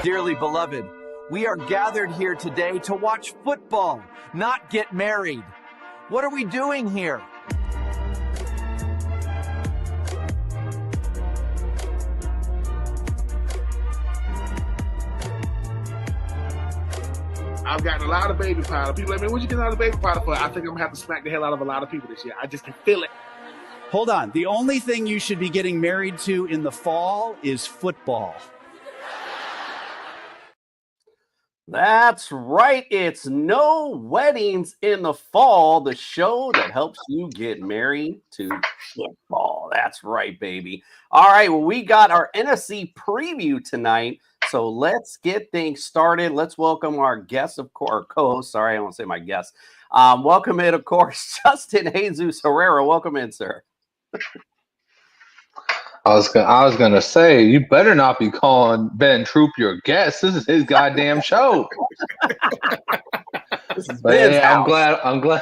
Dearly beloved, we are gathered here today to watch football, not get married. What are we doing here? I've gotten a lot of baby powder. People like, man, what you getting out of baby powder for? I think I'm going to have to smack the hell out of a lot of people this year. I just can feel it. Hold on. The only thing you should be getting married to in the fall is football. That's right. It's No Weddings in the Fall, the show that helps you get married to football. That's right, baby. All right. Well, we got our NFC preview tonight. So let's get things started. Let's welcome our guest, of course, or co-host. Sorry, I won't say my guest. Welcome in, of course, Justin Jesus Herrera. Welcome in, sir. I was gonna say, you better not be calling Ben Troupe your guest. This is his goddamn show. But yeah, I'm glad.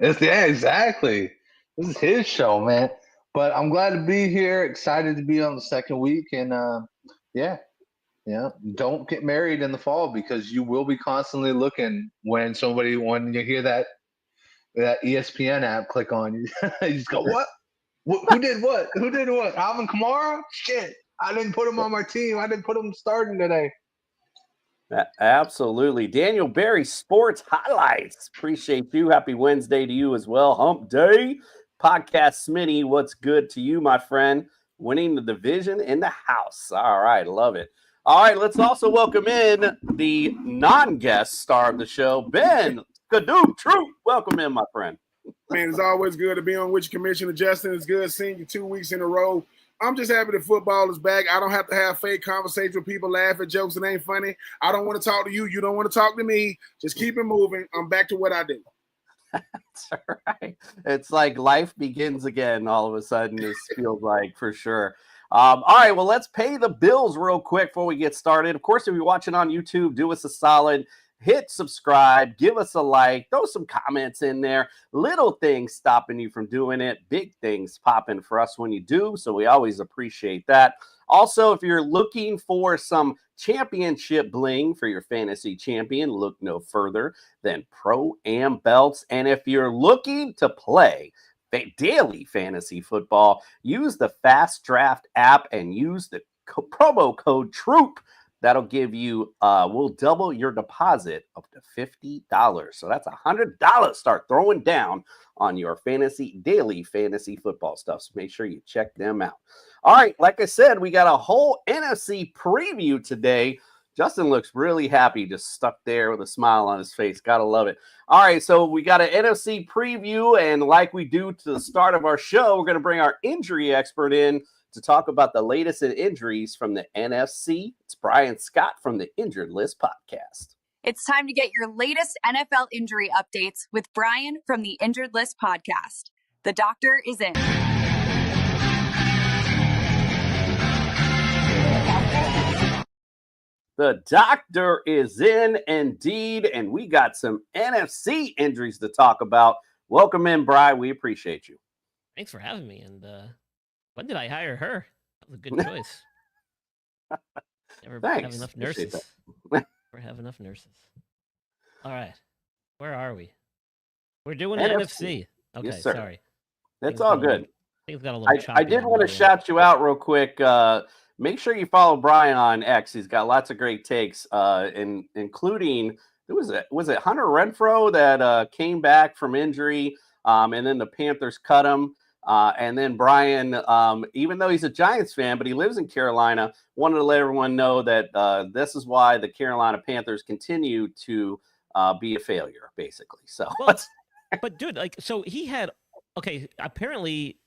Yeah, exactly. This is his show, man. But I'm glad to be here. Excited to be on the second week, and yeah. Don't get married in the fall because you will be constantly looking when you hear that ESPN app click on you. You just go, what? Who did what? Who did what? Alvin Kamara? Shit. I didn't put him on my team. I didn't put him starting today. Absolutely. Daniel Berry, Sports Highlights. Appreciate you. Happy Wednesday to you as well. Hump Day. Podcast Smitty, what's good to you, my friend? Winning the division in the house. All right. Love it. All right. Let's also welcome in the non-guest star of the show, Ben Kadoo Troupe. Welcome in, my friend. Man, it's always good to be on with you, Commissioner Justin. It's good seeing you 2 weeks in a row. I'm just happy that football is back. I don't have to have fake conversations with people, laugh at jokes that ain't funny. I don't want to talk to you. You don't want to talk to me. Just keep it moving. I'm back to what I do. That's all right. It's like life begins again all of a sudden, this feels like, for sure. All right, well, let's pay the bills real quick before we get started. Of course, if you're watching on YouTube, do us a solid. Hit subscribe, give us a like, throw some comments in there. Little things stopping you from doing it. Big things popping for us when you do. So we always appreciate that. Also, if you're looking for some championship bling for your fantasy champion, look no further than Pro-Am Belts. And if you're looking to play daily fantasy football, use the Fast Draft app and use the promo code TROOP. That'll give you, we'll double your deposit up to $50. So that's $100. Start throwing down on your daily fantasy football stuff. So make sure you check them out. All right. Like I said, we got a whole NFC preview today. Justin looks really happy, just stuck there with a smile on his face. Gotta love it. All right. So we got an NFC preview. And like we do to the start of our show, we're going to bring our injury expert in to talk about the latest in injuries from the NFC. It's Brian Scott from the Injured List podcast. It's time to get your latest NFL injury updates with Brian from the Injured List podcast. The doctor is in. The doctor is in indeed, and we got some NFC injuries to talk about. Welcome in, Brian. We appreciate you. Thanks for having me. And when did I hire her? That was a good choice. Never have enough nurses. Never have enough nurses. All right. Where are we? We're doing NFC. Okay, yes, sir. Sorry. That's all good. Things got a little choppy. I did want to shout you out real quick. Make sure you follow Brian on X. He's got lots of great takes, including, was it Hunter Renfrow that came back from injury, and then the Panthers cut him. And then Brian, even though he's a Giants fan, but he lives in Carolina, wanted to let everyone know that this is why the Carolina Panthers continue to be a failure, basically. So, well, but dude, so he had, apparently,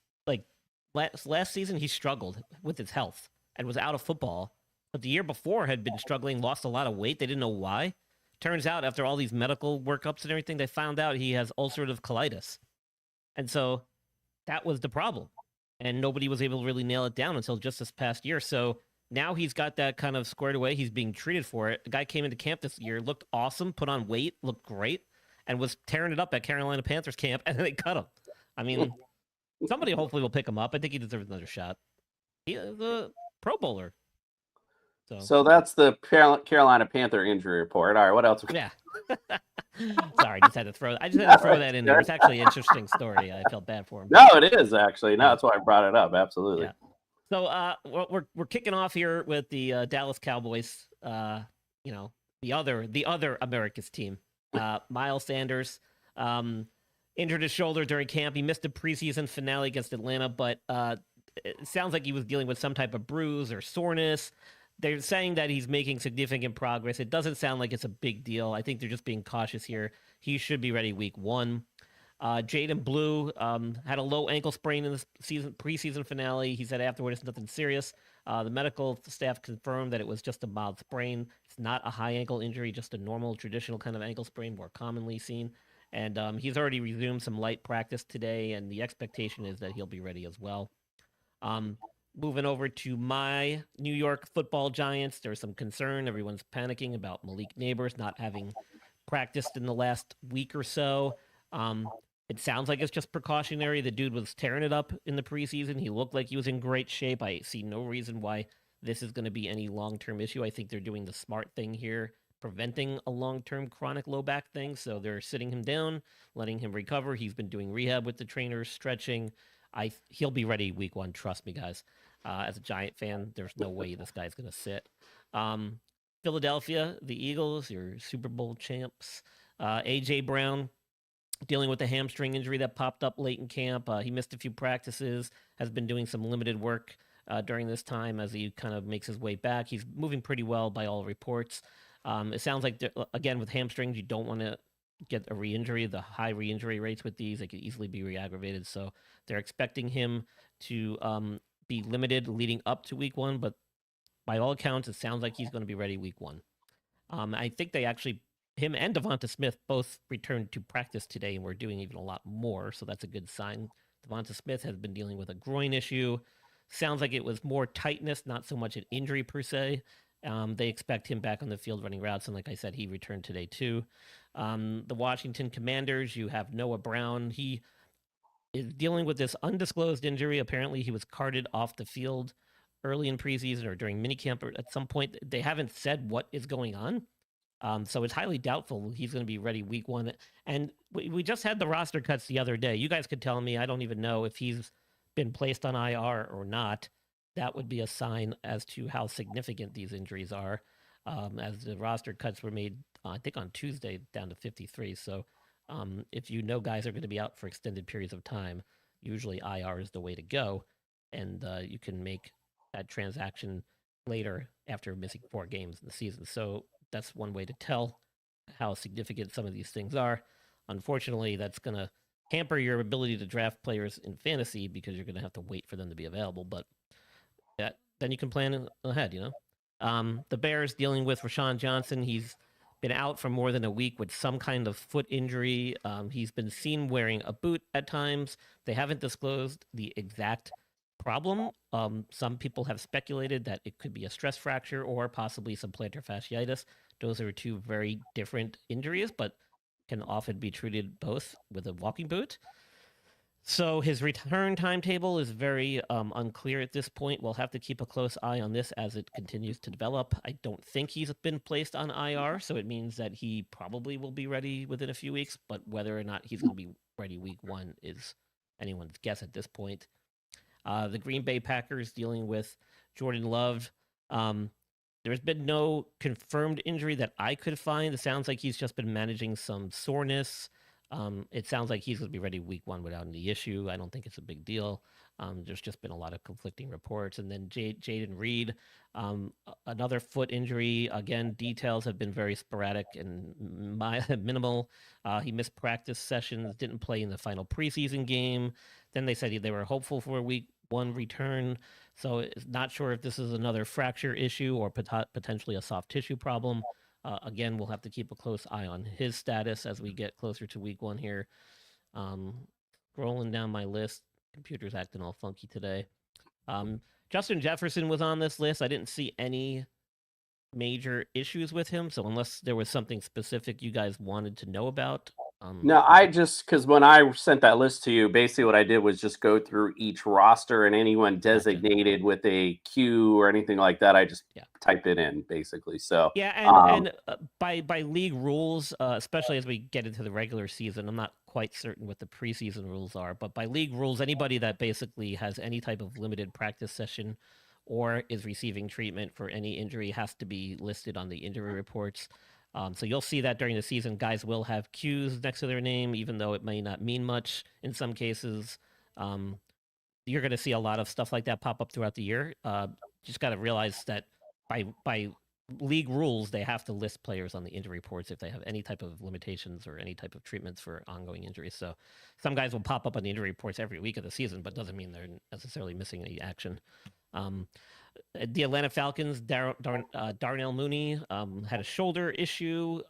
last season he struggled with his health and was out of football. But the year before had been struggling, lost a lot of weight. They didn't know why. Turns out, after all these medical workups and everything, they found out he has ulcerative colitis. And so that was the problem. And nobody was able to really nail it down until just this past year. So now he's got that kind of squared away. He's being treated for it. The guy came into camp this year, looked awesome, put on weight, looked great, and was tearing it up at Carolina Panthers camp, and then they cut him. I mean, somebody hopefully will pick him up. I think he deserves another shot. He's a Pro Bowler. So that's the Carolina Panther injury report. All right, what else? Yeah. Sorry, I just had to throw that in there. It's actually an interesting story. I felt bad for him. No, it is actually. No, that's why I brought it up. Absolutely. Yeah. So we're kicking off here with the Dallas Cowboys. The other America's team. Miles Sanders injured his shoulder during camp. He missed a preseason finale against Atlanta, but it sounds like he was dealing with some type of bruise or soreness. They're saying that he's making significant progress. It doesn't sound like it's a big deal. I think they're just being cautious here. He should be ready week 1. Jaden Blue had a low ankle sprain in the preseason finale. He said afterward it's nothing serious. The medical staff confirmed that it was just a mild sprain. It's not a high ankle injury, just a normal, traditional kind of ankle sprain, more commonly seen. And he's already resumed some light practice today, and the expectation is that he'll be ready as well. Moving over to my New York Football Giants, there's some concern. Everyone's panicking about Malik Neighbors not having practiced in the last week or so. It sounds like it's just precautionary. The dude was tearing it up in the preseason. He looked like he was in great shape. I see no reason why this is going to be any long-term issue. I think they're doing the smart thing here, preventing a long-term chronic low back thing. So they're sitting him down, letting him recover. He's been doing rehab with the trainers, stretching. He'll be ready week 1. Trust me, guys. As a Giant fan, there's no way this guy's going to sit. Philadelphia, the Eagles, your Super Bowl champs. A.J. Brown dealing with a hamstring injury that popped up late in camp. He missed a few practices, has been doing some limited work during this time as he kind of makes his way back. He's moving pretty well by all reports. It sounds like, again, with hamstrings, you don't want to get a re-injury. The high re-injury rates with these, they could easily be re-aggravated. So they're expecting him to be limited leading up to week 1, but by all accounts, it sounds like he's going to be ready week 1. I think him and Devonta Smith both returned to practice today, and we're doing even a lot more, so that's a good sign. Devonta Smith has been dealing with a groin issue. Sounds like it was more tightness, not so much an injury per se. They expect him back on the field running routes, and like I said, he returned today too. The Washington Commanders, you have Noah Brown. He is dealing with this undisclosed injury. Apparently, he was carted off the field early in preseason or during minicamp or at some point. They haven't said what is going on. So it's highly doubtful he's going to be ready week 1. And we just had the roster cuts the other day. You guys could tell me. I don't even know if he's been placed on IR or not. That would be a sign as to how significant these injuries are. As the roster cuts were made, I think on Tuesday, down to 53. So if you know guys are going to be out for extended periods of time, usually IR is the way to go. And you can make that transaction later after missing 4 games in the season. So that's one way to tell how significant some of these things are. Unfortunately, that's going to hamper your ability to draft players in fantasy because you're going to have to wait for them to be available. But then you can plan ahead, The Bears dealing with Rashawn Johnson. He's been out for more than a week with some kind of foot injury. He's been seen wearing a boot at times. They haven't disclosed the exact problem. Some people have speculated that it could be a stress fracture or possibly some plantar fasciitis. Those are 2 very different injuries, but can often be treated both with a walking boot. So his return timetable is very unclear at this point. We'll have to keep a close eye on this as it continues to develop. I don't think he's been placed on IR, so it means that he probably will be ready within a few weeks, but whether or not he's going to be ready week 1 is anyone's guess at this point. The Green Bay Packers dealing with Jordan Love. There's been no confirmed injury that I could find. It sounds like he's just been managing some soreness. It sounds like he's going to be ready week 1 without any issue. I don't think it's a big deal. There's just been a lot of conflicting reports. And then Jaden Reed, another foot injury. Again, details have been very sporadic and minimal. He missed practice sessions, didn't play in the final preseason game. Then they said they were hopeful for a week 1 return. So not sure if this is another fracture issue or potentially a soft tissue problem. Again, we'll have to keep a close eye on his status as we get closer to week 1 here. Scrolling down my list, computer's acting all funky today. Justin Jefferson was on this list. I didn't see any major issues with him, so unless there was something specific you guys wanted to know about, No, because when I sent that list to you, basically what I did was just go through each roster and anyone designated with a Q or anything like that. I just typed it in basically. So yeah, and by league rules, especially as we get into the regular season, I'm not quite certain what the preseason rules are, but by league rules, anybody that basically has any type of limited practice session or is receiving treatment for any injury has to be listed on the injury reports. So you'll see that during the season, guys will have Qs next to their name, even though it may not mean much in some cases. You're going to see a lot of stuff like that pop up throughout the year. Just got to realize that by league rules, they have to list players on the injury reports if they have any type of limitations or any type of treatments for ongoing injuries. So some guys will pop up on the injury reports every week of the season, but doesn't mean they're necessarily missing any action. The Atlanta Falcons, Darnell Mooney had a shoulder issue,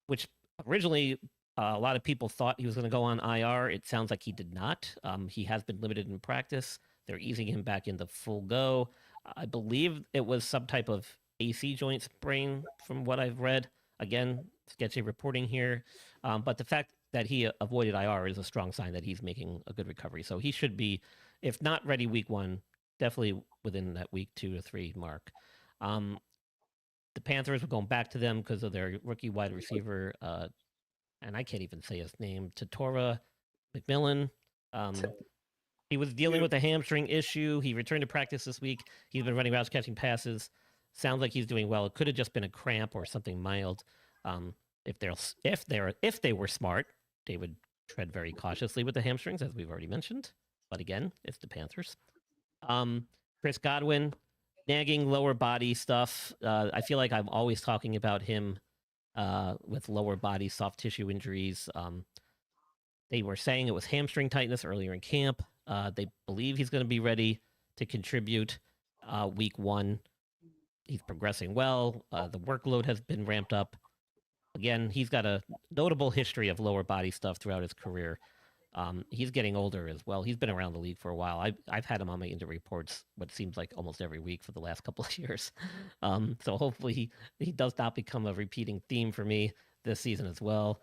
which originally a lot of people thought he was going to go on IR. It sounds like he did not. He has been limited in practice. They're easing him back into full go. I believe it was some type of AC joint sprain from what I've read. Again, sketchy reporting here. But the fact that he avoided IR is a strong sign that he's making a good recovery. So he should be, if not ready week 1, definitely within that week 2 to 3 mark. The Panthers were going back to them because of their rookie wide receiver, and I can't even say his name, Tatora McMillan. He was dealing with a hamstring issue. He returned to practice this week. He's been running routes, catching passes. Sounds like he's doing well. It could have just been a cramp or something mild. If they were smart, they would tread very cautiously with the hamstrings, as we've already mentioned. But again, it's the Panthers. Chris Godwin, nagging lower body stuff. I feel like I'm always talking about him with lower body soft tissue injuries. They were saying it was hamstring tightness earlier in camp. They believe he's going to be ready to contribute week 1. He's progressing well. The workload has been ramped up. Again, he's got a notable history of lower body stuff throughout his career. He's getting older as well. He's been around the league for a while. I've had him on my injury reports, what seems like almost every week for the last couple of years. So hopefully he does not become a repeating theme for me this season as well.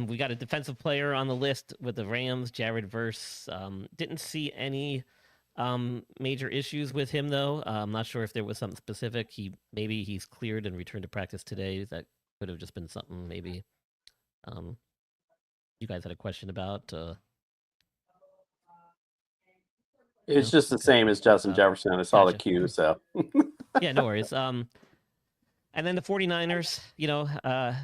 We got a defensive player on the list with the Rams, Jared Verse. Didn't see any major issues with him, though. I'm not sure if there was something specific. Maybe he's cleared and returned to practice today. That could have just been something maybe you guys had a question about. It's just the same as Justin Jefferson. I saw the Q, so. Yeah, no worries. And then the 49ers,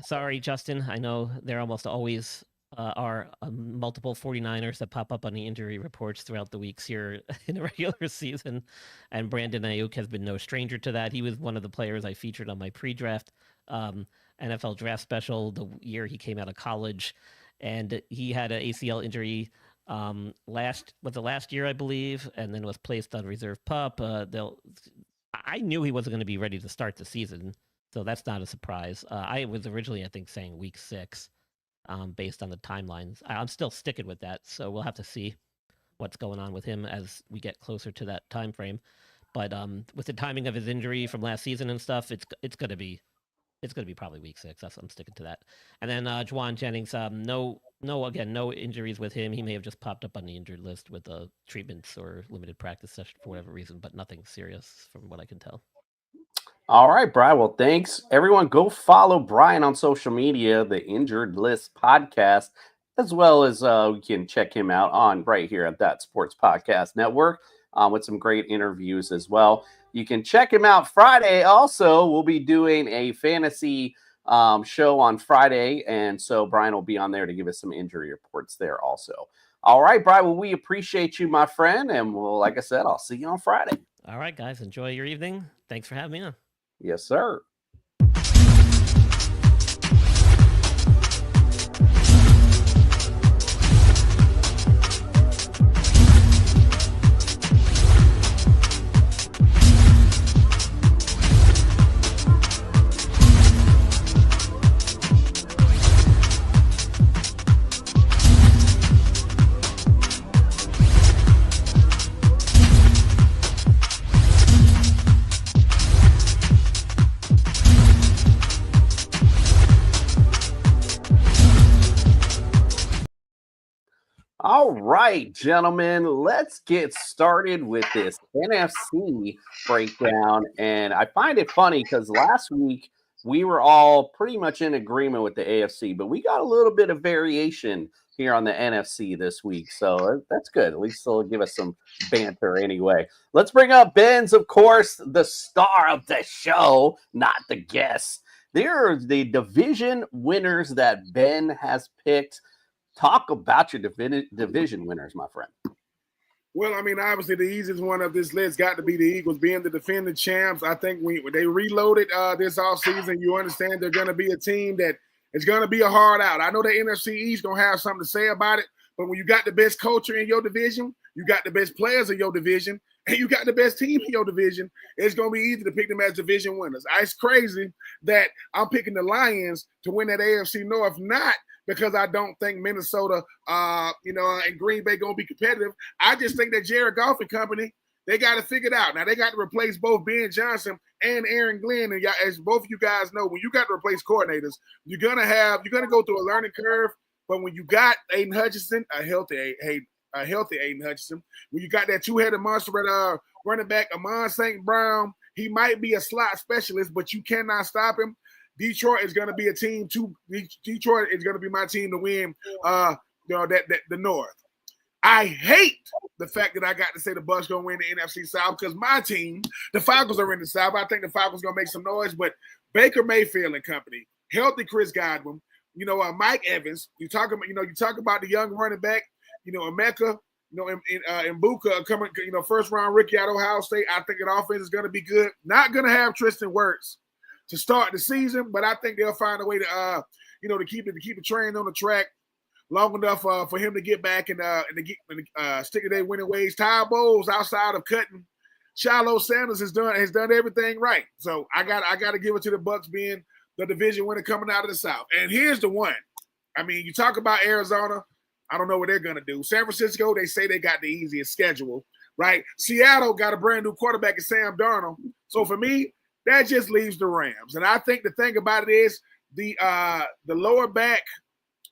sorry, Justin. I know there almost always are multiple 49ers that pop up on the injury reports throughout the weeks here in the regular season. And Brandon Ayuk has been no stranger to that. He was one of the players I featured on my pre-draft NFL draft special the year he came out of college. And he had an ACL injury last year, I believe, and then was placed on reserve PUP. I knew he wasn't going to be ready to start the season, so that's not a surprise. I was originally, I think, saying week 6 based on the timelines. I'm still sticking with that, so we'll have to see what's going on with him as we get closer to that time frame. But with the timing of his injury from last season and stuff, it's going to be probably week 6. I'm sticking to that. And then Juwan Jennings, no injuries with him. He may have just popped up on the injured list with treatments or limited practice session for whatever reason, but nothing serious from what I can tell. All right, Brian. Well, thanks. Everyone go follow Brian on social media, the Injured List Podcast, as well as we can check him out on right here at That Sports Podcast Network with some great interviews as well. You can check him out Friday. Also, we'll be doing a fantasy show on Friday. And so Brian will be on there to give us some injury reports there also. All right, Brian. Well, we appreciate you, my friend. And like I said, I'll see you on Friday. All right, guys. Enjoy your evening. Thanks for having me on. Yes, sir. All right, gentlemen, let's get started with this NFC breakdown. And I find it funny because last week we were all pretty much in agreement with the AFC, but we got a little bit of variation here on the NFC this week. So that's good. At least it'll give us some banter anyway. Let's bring up Ben's, of course, the star of the show, not the guest. There are the division winners that Ben has picked. Talk about your division winners, my friend. Well, I mean, obviously the easiest one of this list got to be the Eagles being the defending champs. I think when they reloaded this offseason, you understand they're going to be a team that is going to be a hard out. I know the NFC East going to have something to say about it, but when you got the best culture in your division, you got the best players in your division, and you got the best team in your division, it's going to be easy to pick them as division winners. It's crazy that I'm picking the Lions to win that AFC North, not because I don't think Minnesota, and Green Bay going to be competitive. I just think that Jared Goff and company, they got to figure it out. Now, they got to replace both Ben Johnson and Aaron Glenn. And as both of you guys know, when you got to replace coordinators, you're going to go through a learning curve. But when you got Aiden Hutchinson, a healthy Aiden Hutchinson, when you got that two-headed monster at running back, Amon St. Brown, he might be a slot specialist, but you cannot stop him. Detroit is going to be a team too. Detroit is going to be my team to win. The North. I hate the fact that I got to say the Bucs going to win the NFC South because my team, the Falcons, are in the South. I think the Falcons going to make some noise, but Baker Mayfield and company, healthy Chris Godwin, Mike Evans. You talk about the young running back, Emeka, and Mbuka coming, first round rookie out of Ohio State. I think that offense is going to be good. Not going to have Tristan Wirfs to start the season, but I think they'll find a way to, to keep the train on the track long enough for him to get back and stick to their winning ways. Ty Bowles, outside of cutting, Shiloh Sanders has done everything right. So I got to give it to the Bucs being the division winner coming out of the South. And here's the one. I mean, you talk about Arizona. I don't know what they're gonna do. San Francisco, they say they got the easiest schedule, right? Seattle got a brand new quarterback in Sam Darnold. So for me, that just leaves the Rams. And I think the thing about it is the lower back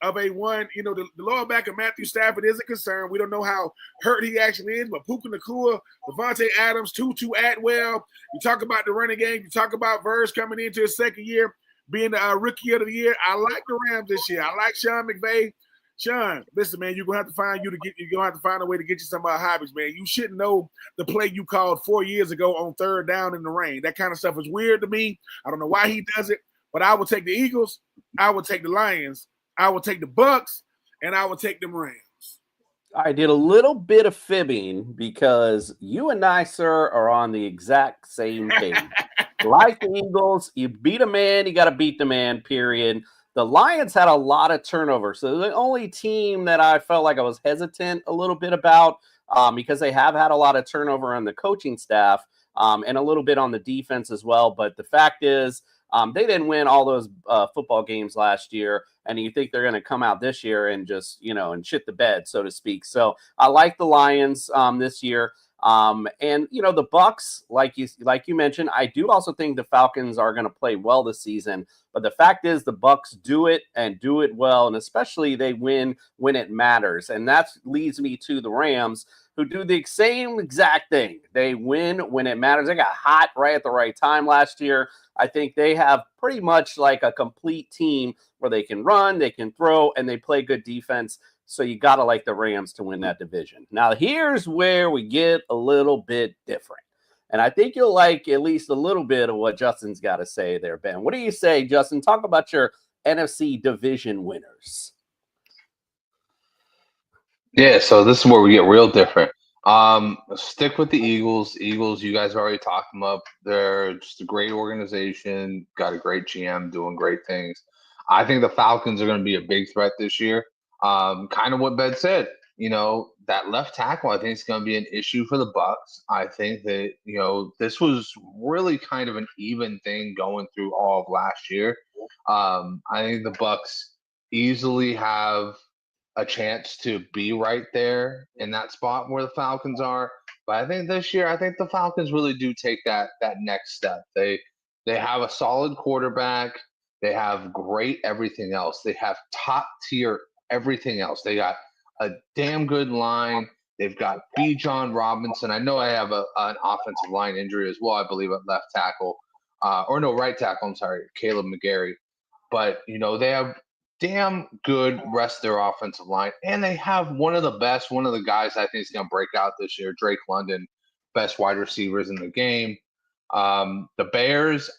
of the lower back of Matthew Stafford is a concern. We don't know how hurt he actually is, but Puka Nacua, Devontae Adams, Tutu Atwell. You talk about the running game. You talk about Verge coming into his second year, being the rookie of the year. I like the Rams this year. I like Sean McVay. Sean, listen, man, you're gonna have to find a way to get you some hobbies, man. You should know the play you called 4 years ago on third down in the rain. That kind of stuff is weird to me. I don't know why he does it, but I would take the Eagles, I would take the Lions, I would take the Bucs, and I would take the Rams. I did a little bit of fibbing because you and I, sir, are on the exact same page. Like the Eagles, you beat a man, you got to beat the man, period. The Lions had a lot of turnover. So the only team that I felt like I was hesitant a little bit about because they have had a lot of turnover on the coaching staff and a little bit on the defense as well. But the fact is they didn't win all those football games last year. And you think they're going to come out this year and just, and shit the bed, so to speak. So I like the Lions this year. And the Bucs, like you mentioned, I do also think the Falcons are going to play well this season. But the fact is, the Bucs do it and do it well, and especially they win when it matters. And that leads me to the Rams, who do the same exact thing. They win when it matters. They got hot right at the right time last year. I think they have pretty much like a complete team where they can run, they can throw, and they play good defense. So you got to like the Rams to win that division. Now, here's where we get a little bit different. And I think you'll like at least a little bit of what Justin's got to say there, Ben. What do you say, Justin? Talk about your NFC division winners. Yeah, so this is where we get real different. Stick with the Eagles. Eagles, you guys already talked them up. They're just a great organization, got a great GM doing great things. I think the Falcons are going to be a big threat this year. Kind of what Ben said, that left tackle, I think is going to be an issue for the Bucs. I think that, this was really kind of an even thing going through all of last year. I think the Bucs easily have a chance to be right there in that spot where the Falcons are. But I think this year, I think the Falcons really do take that next step. They have a solid quarterback. They have great everything else. They have top tier everything else. They got a damn good line. They've got B. John Robinson. I know I have an offensive line injury as well, I believe, at left tackle. Right tackle, I'm sorry, Caleb McGarry. But, they have damn good rest of their offensive line. And they have one of the guys I think is going to break out this year, Drake London, best wide receivers in the game. The Bears.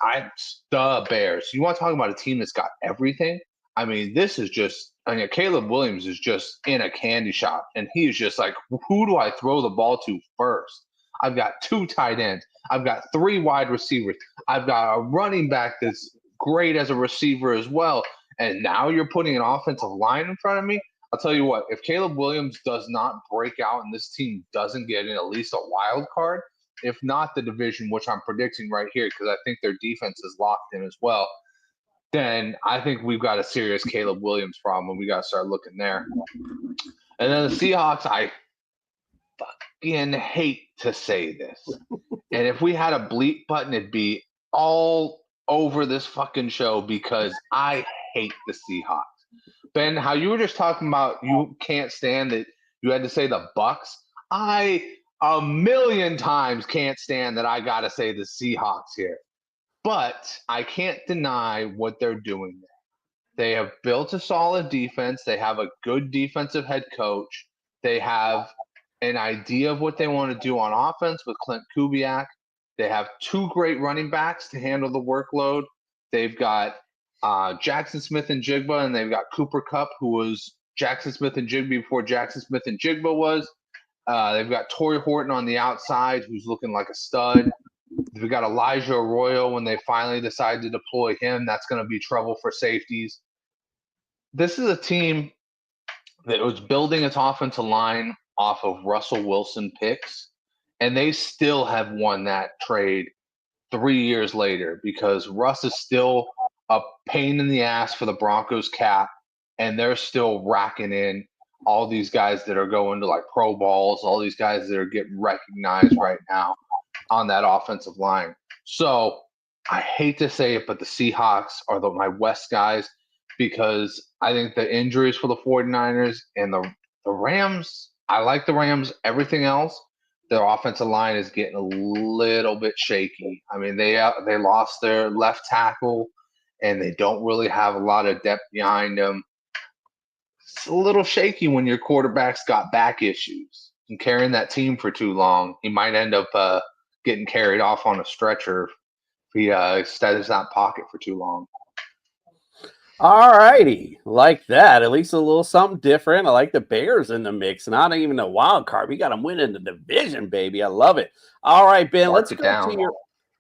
You want to talk about a team that's got everything? I mean, Caleb Williams is just in a candy shop, and he's just like, who do I throw the ball to first? I've got 2 tight ends. I've got 3 wide receivers. I've got a running back that's great as a receiver as well. And now you're putting an offensive line in front of me. I'll tell you what, if Caleb Williams does not break out and this team doesn't get in at least a wild card, if not the division, which I'm predicting right here because I think their defense is locked in as well, then I think we've got a serious Caleb Williams problem. We got to start looking there. And then the Seahawks, I fucking hate to say this. And if we had a bleep button, it'd be all over this fucking show because I hate the Seahawks. Ben, how you were just talking about you can't stand that you had to say the Bucks. I a million times can't stand that I got to say the Seahawks here. But I can't deny what they're doing there. They have built a solid defense. They have a good defensive head coach. They have an idea of what they want to do on offense with Clint Kubiak. They have 2 great running backs to handle the workload. They've got Jackson Smith and Jigba, and they've got Cooper Kupp, who was Jackson Smith and Jigba before Jackson Smith and Jigba was. They've got Torrey Horton on the outside, who's looking like a stud. They've got Elijah Arroyo when they finally decide to deploy him. That's going to be trouble for safeties. This is a team that was building its offensive line off of Russell Wilson picks, and they still have won that trade 3 years later because Russ is still a pain in the ass for the Broncos cap, and they're still racking in all these guys that are going to like Pro Bowls, all these guys that are getting recognized right now on that offensive line. So I hate to say it, but the Seahawks are my West guys because I think the injuries for the 49ers and the Rams, I like the Rams. Everything else, their offensive line is getting a little bit shaky. I mean, they lost their left tackle, and they don't really have a lot of depth behind them. It's a little shaky when your quarterback's got back issues and carrying that team for too long. He might end up getting carried off on a stretcher if he stays in that pocket for too long. All righty. Like that. At least a little something different. I like the Bears in the mix. Not even a wild card. We got them winning the division, baby. I love it. All right, Ben, let's go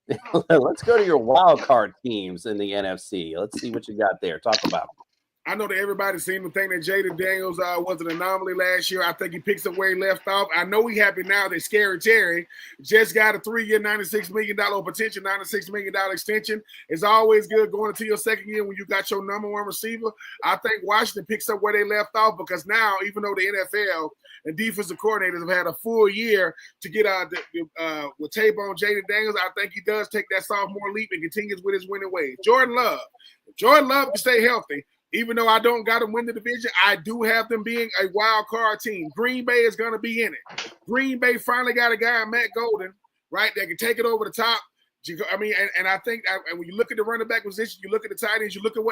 to your wild card teams in the NFC. Let's see what you got there. Talk about them. I know that everybody seemed to think that Jaden Daniels was an anomaly last year. I think he picks up where he left off. I know he's happy now that Scary Terry just got a 3-year, $96 million potential, $96 million extension. It's always good going into your second year when you got your number 1 receiver. I think Washington picks up where they left off because now, even though the NFL and defensive coordinators have had a full year to get with tape on Jaden Daniels, I think he does take that sophomore leap and continues with his winning ways. Jordan Love can stay healthy. Even though I don't got them win the division, I do have them being a wild card team. Green Bay is going to be in it. Green Bay finally got a guy, Matt Golden, right, that can take it over the top. I mean, and I think when you look at the running back position, you look at the tight ends, you look at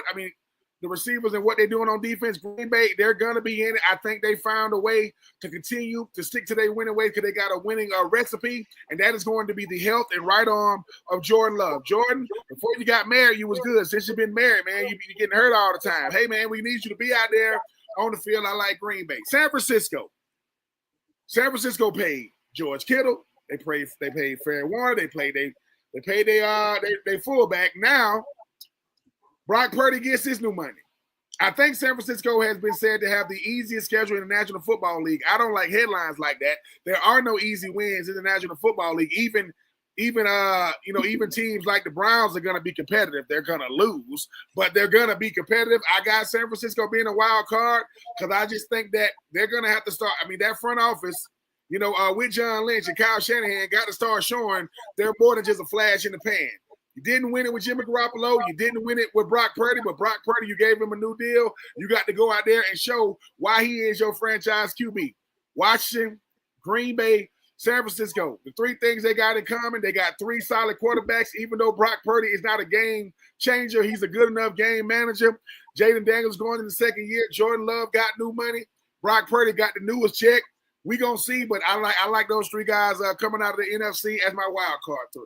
the receivers and what they're doing on defense, Green Bay, they're going to be in it. I think they found a way to continue to stick to their winning way because they got a winning recipe, and that is going to be the health and right arm of Jordan Love. Jordan, before you got married, you was good. Since you've been married, man, you're getting hurt all the time. Hey, man, we need you to be out there on the field. I like Green Bay. San Francisco paid George Kittle. They paid Fair Warner. They paid their fullback. Now, Brock Purdy gets his new money. I think San Francisco has been said to have the easiest schedule in the National Football League. I don't like headlines like that. There are no easy wins in the National Football League. Even teams like the Browns are going to be competitive. They're going to lose, but they're going to be competitive. I got San Francisco being a wild card because I just think that they're going to have to start. I mean, that front office, with John Lynch and Kyle Shanahan got to start showing they're more than just a flash in the pan. You didn't win it with Jimmy Garoppolo. You didn't win it with Brock Purdy, but Brock Purdy, you gave him a new deal. You got to go out there and show why he is your franchise QB. Washington, Green Bay, San Francisco. The three things they got in common, they got three solid quarterbacks. Even though Brock Purdy is not a game changer, he's a good enough game manager. Jaden Daniels going in the second year. Jordan Love got new money. Brock Purdy got the newest check. We gonna see, but I like those three guys coming out of the NFC as my wild card three.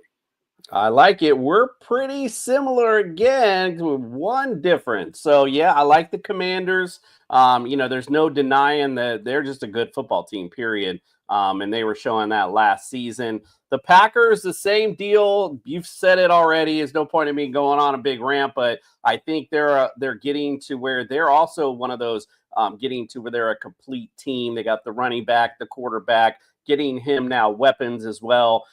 I like it. We're pretty similar again with one difference. So yeah, I like the Commanders. There's no denying that they're just a good football team, period. And they were showing that last season. The Packers, the same deal. You've said it already. There's no point in me going on a big rant, but I think they're getting to where they're also one of those getting to where they're a complete team. They got the running back, the quarterback, getting him now weapons as well.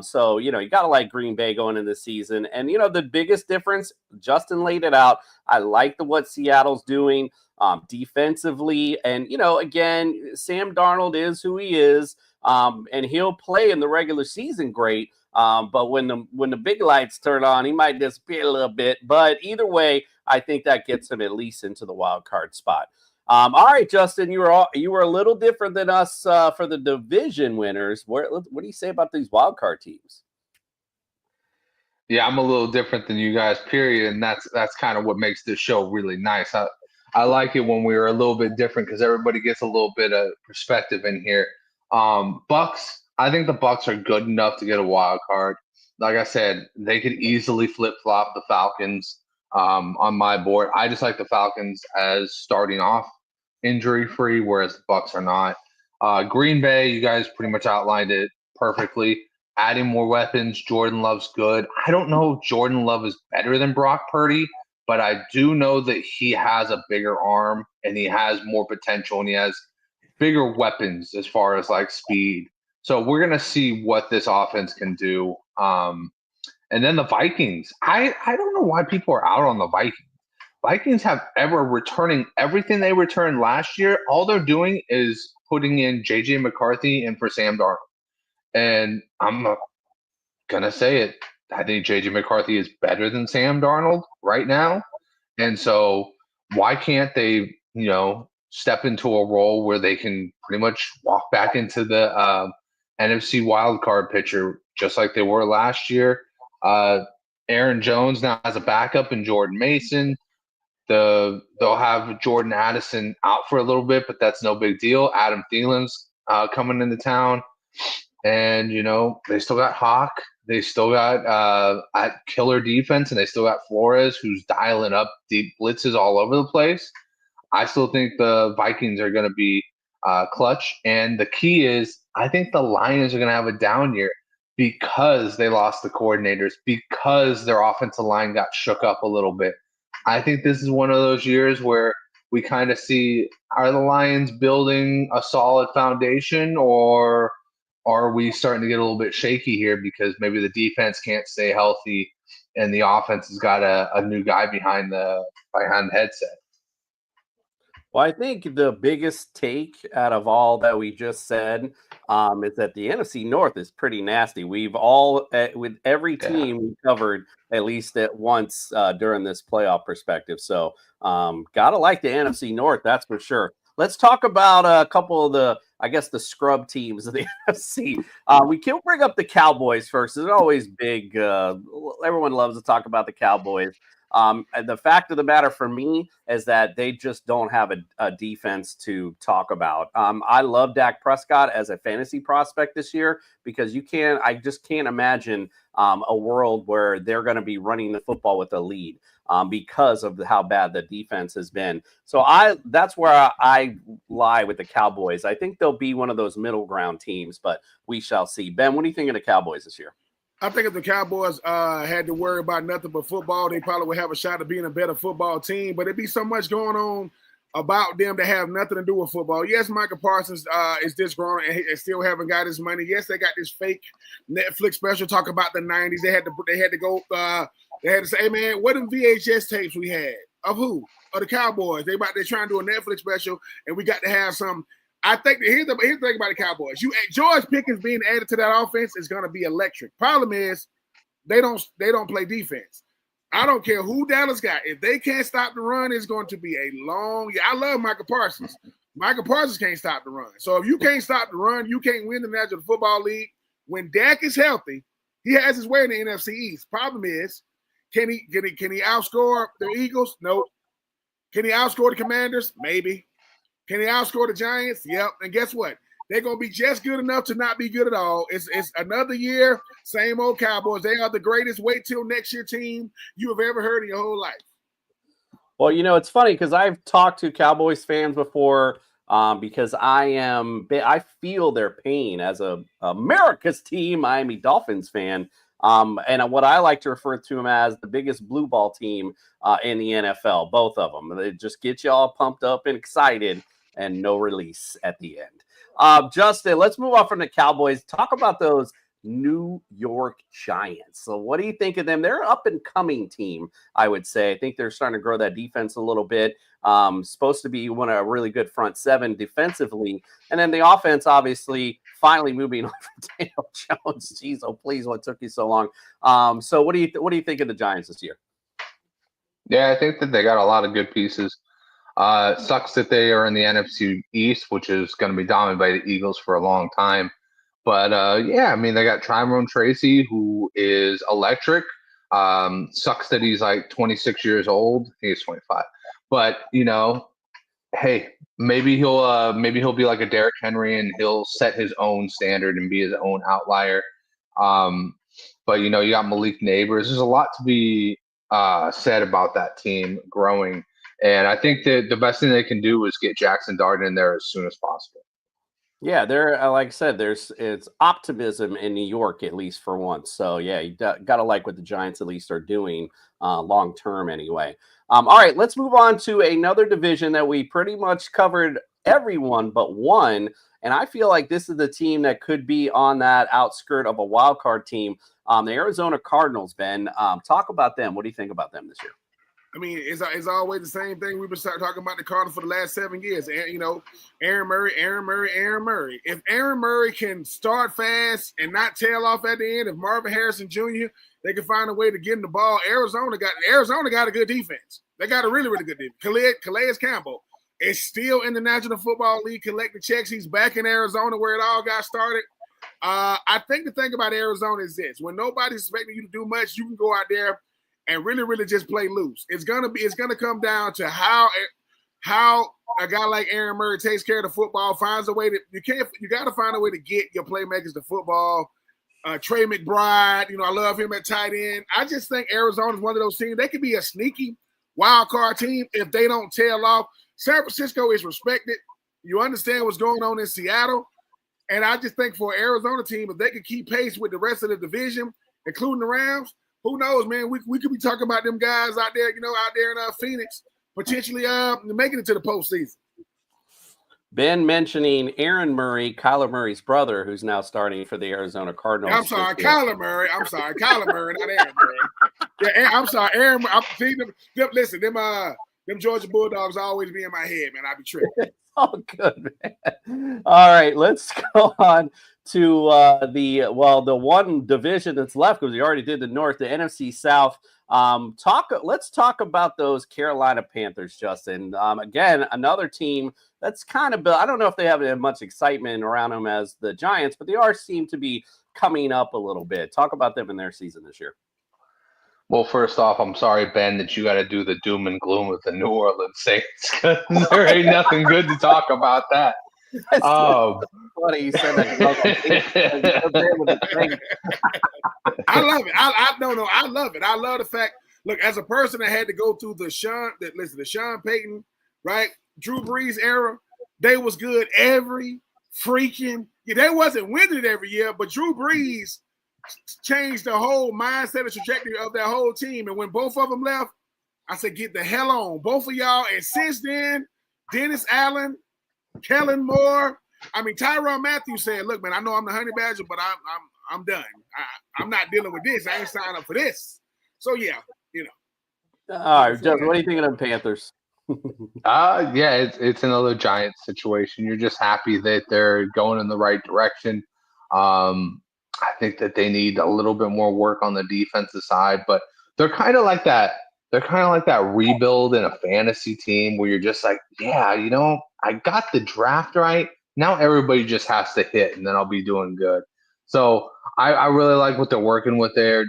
So you got to like Green Bay going into the season. And the biggest difference, Justin laid it out. I like what Seattle's doing defensively. And again, Sam Darnold is who he is. And he'll play in the regular season great. But when the big lights turn on, he might disappear a little bit. But either way, I think that gets him at least into the wild card spot. All right, Justin, you were a little different than us for the division winners. What do you say about these wild card teams? Yeah, I'm a little different than you guys, period, and that's kind of what makes this show really nice. I like it when we're a little bit different because everybody gets a little bit of perspective in here. Bucks, I think the Bucks are good enough to get a wild card. Like I said, they could easily flip-flop the Falcons on my board. I just like the Falcons as starting off injury-free, whereas the Bucks are not. Green Bay, you guys pretty much outlined it perfectly. Adding more weapons, Jordan Love's good. I don't know if Jordan Love is better than Brock Purdy, but I do know that he has a bigger arm and he has more potential and he has bigger weapons as far as like speed. So we're going to see what this offense can do. And then the Vikings. I don't know why people are out on the Vikings. Vikings have ever returning everything they returned last year. All they're doing is putting in J.J. McCarthy and for Sam Darnold. And I'm going to say it. I think J.J. McCarthy is better than Sam Darnold right now. And so why can't they, step into a role where they can pretty much walk back into the NFC wildcard picture just like they were last year? Aaron Jones now has a backup in Jordan Mason. They'll have Jordan Addison out for a little bit, but that's no big deal. Adam Thielen's coming into town. And, they still got Hawk. They still got killer defense, and they still got Flores, who's dialing up deep blitzes all over the place. I still think the Vikings are going to be clutch. And the key is I think the Lions are going to have a down year because they lost the coordinators, because their offensive line got shook up a little bit. I think this is one of those years where we kind of see, are the Lions building a solid foundation, or are we starting to get a little bit shaky here because maybe the defense can't stay healthy and the offense has got a new guy behind the headset? Well, I think the biggest take out of all that we just said is that the NFC North is pretty nasty. We've all, with every team we covered at least at once during this playoff perspective. So gotta like the NFC North, that's for sure. Let's talk about a couple of the scrub teams of the NFC. We can bring up the Cowboys first. It's always big. Everyone loves to talk about the Cowboys. And the fact of the matter for me is that they just don't have a defense to talk about. I love Dak Prescott as a fantasy prospect this year because I just can't imagine a world where they're going to be running the football with a lead because of how bad the defense has been. So that's where I lie with the Cowboys. I think they'll be one of those middle ground teams, but we shall see. Ben, what do you think of the Cowboys this year? I think if the Cowboys had to worry about nothing but football, they probably would have a shot at being a better football team. But it'd be so much going on about them that have nothing to do with football. Yes, Michael Parsons is disgruntled and still haven't got his money. Yes, they got this fake Netflix special talk about the 90s. They had to say, hey man, what them VHS tapes we had of who? Of the Cowboys. They're trying to do a Netflix special, and we got to have some. I think here's the thing about the Cowboys. George Pickens being added to that offense is going to be electric. Problem is, they don't play defense. I don't care who Dallas got. If they can't stop the run, it's going to be a long year. I love Michael Parsons. Michael Parsons can't stop the run. So if you can't stop the run, you can't win the National Football League. When Dak is healthy, he has his way in the NFC East. Problem is, can he outscore the Eagles? Nope. Can he outscore the Commanders? Maybe. Can he outscore the Giants? Yep. And guess what? They're going to be just good enough to not be good at all. It's another year, same old Cowboys. They are the greatest wait till next year team you have ever heard in your whole life. Well, it's funny because I've talked to Cowboys fans before because I feel their pain as a America's team, Miami Dolphins fan. And what I like to refer to them as the biggest blue ball team in the NFL, both of them. They just get you all pumped up and excited and no release at the end. Justin, let's move on from the Cowboys. Talk about those New York Giants. So what do you think of them? They're an up-and-coming team, I would say. I think they're starting to grow that defense a little bit. Supposed to be a really good front seven defensively. And then the offense, obviously, finally moving on from Daniel Jones. Jeez, oh, please, what took you so long? So what do you think of the Giants this year? Yeah, I think that they got a lot of good pieces. Sucks that they are in the NFC East, which is going to be dominated by the Eagles for a long time. But, yeah, I mean, they got Tyrone Tracy, who is electric. Sucks that he's like 26 years old. I think he's 25. But, hey, maybe he'll be like a Derrick Henry and he'll set his own standard and be his own outlier. But, you got Malik Neighbors. There's a lot to be said about that team growing. And I think that the best thing they can do is get Jackson Dart in there as soon as possible. Yeah, like I said, it's optimism in New York, at least for once. So, yeah, you got to like what the Giants at least are doing long term anyway. All right, let's move on to another division that we pretty much covered everyone but one. And I feel like this is the team that could be on that outskirt of a wild card team, the Arizona Cardinals, Ben. Talk about them. What do you think about them this year? I mean, it's always the same thing. We've been talking about the Cardinals for the last 7 years. And, Aaron Murray. If Aaron Murray can start fast and not tail off at the end, if Marvin Harrison Jr., they can find a way to get in the ball. Arizona got a good defense. They got a really, really good defense. Calais Campbell is still in the National Football League collecting checks. He's back in Arizona where it all got started. I think the thing about Arizona is this. When nobody's expecting you to do much, you can go out there and really, really just play loose. It's gonna come down to how a guy like Aaron Murray takes care of the football, finds a way you gotta find a way to get your playmakers to football. Trey McBride, I love him at tight end. I just think Arizona is one of those teams. They could be a sneaky wild card team if they don't tail off. San Francisco is respected. You understand what's going on in Seattle. And I just think for an Arizona team, if they could keep pace with the rest of the division, including the Rams, who knows, man? We could be talking about them guys out there, out there in Phoenix, potentially making it to the postseason. Ben mentioning Aaron Murray, Kyler Murray's brother, who's now starting for the Arizona Cardinals. I'm sorry, Kyler Murray. Kyler Murray, not Aaron Murray. Yeah, I'm sorry, Aaron. Listen, them Georgia Bulldogs always be in my head, man. I be tripping. Oh, good, man. All right, let's go on to the one division that's left because we already did the North, the NFC South. Let's talk about those Carolina Panthers, Justin. Again, another team that's kind of built. I don't know if they have as much excitement around them as the Giants, but they seem to be coming up a little bit. Talk about them in their season this year. Well, first off, I'm sorry, Ben, that you got to do the doom and gloom with the New Orleans Saints because there ain't nothing good to talk about that. Funny you said that. I love it. I love it. I love the fact. Look, as a person that had to go through the Sean Payton, right, Drew Brees era, they was good every freaking year. They wasn't winning every year, but Drew Brees changed the whole mindset and trajectory of that whole team. And when both of them left, I said, get the hell on, both of y'all. And since then, Dennis Allen, Kellen Moore, Tyrann Mathieu said, look, man, I know I'm the Honey Badger, but I'm done. I'm not dealing with this. I ain't signed up for this. So, yeah, All right, Justin, what do you think of them Panthers? Yeah, it's another Giants situation. You're just happy that they're going in the right direction. I think that they need a little bit more work on the defensive side, but they're kind of like that. They're kind of like that rebuild in a fantasy team where you're just like, yeah, I got the draft right. Now everybody just has to hit, and then I'll be doing good. So I really like what they're working with there.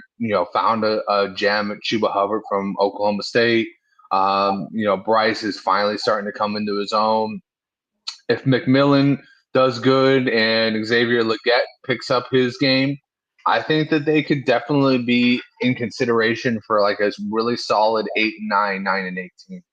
Found a gem at Chuba Hubbard from Oklahoma State. Bryce is finally starting to come into his own. If McMillan does good and Xavier Legette picks up his game, I think that they could definitely be in consideration for like a really solid 8-9, 9-18.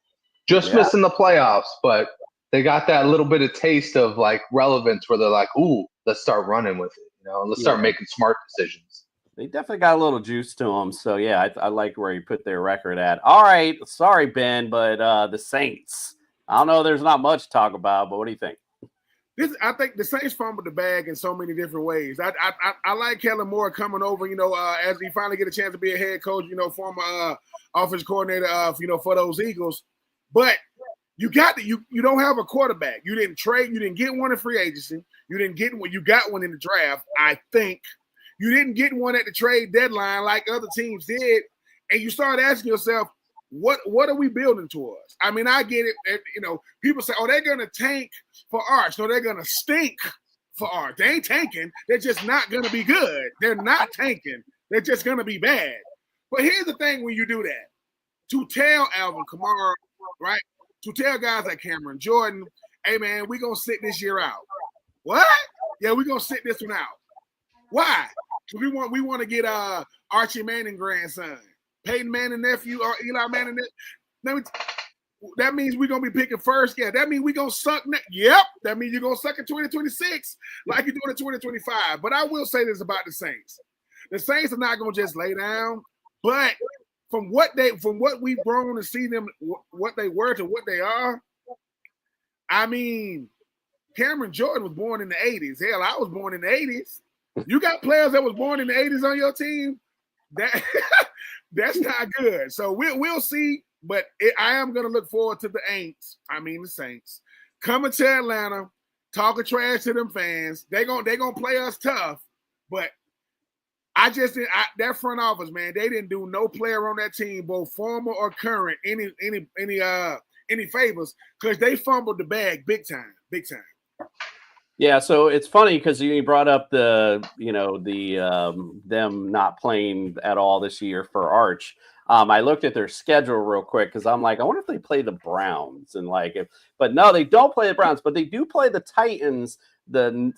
Just missing the playoffs, but they got that little bit of taste of like relevance where they're like, ooh, let's start running with it. Let's start making smart decisions. They definitely got a little juice to them. So, yeah, I like where you put their record at. All right. Sorry, Ben, but the Saints. I don't know. There's not much to talk about, but what do you think? I think the Saints fumbled the bag in so many different ways. I like Kellen Moore coming over, as he finally get a chance to be a head coach, former offensive coordinator, for those Eagles. But you don't have a quarterback. You didn't trade. You didn't get one in free agency. You didn't get one. You got one in the draft, I think. You didn't get one at the trade deadline like other teams did. And you start asking yourself, what are we building towards? I mean, I get it. People say, oh, they're going to tank for Arch. No, they're going to stink for Arch. They ain't tanking. They're just not going to be good. They're not tanking. They're just going to be bad. But here's the thing when you do that. To tell Alvin Kamara, right? To tell guys like Cameron Jordan, hey, man, we're going to sit this year out. What? Yeah, we're going to sit this one out. Why? Because we want to get Archie Manning grandson, Peyton Manning nephew, or Eli Manning nephew. That means we're going to be picking first. Yeah, that means we're going to suck. Yep, that means you're going to suck in 2026 like you're doing in 2025. But I will say this about the Saints. The Saints are not going to just lay down. But from what we've grown to see them, what they were to what they are, I mean, Cameron Jordan was born in the 80s. Hell, I was born in the 80s. You got players that was born in the 80s on your team. That's not good. So we'll see. But I am going to look forward to the Saints, coming to Atlanta, talking trash to them fans. They're gonna play us tough. But that front office, man, they didn't do no player on that team, both former or current, any favors, because they fumbled the bag big time. Yeah, so it's funny because you brought up them not playing at all this year for Arch. I looked at their schedule real quick because I'm like, I wonder if they play the Browns but no, they don't play the Browns, but they do play the Titans the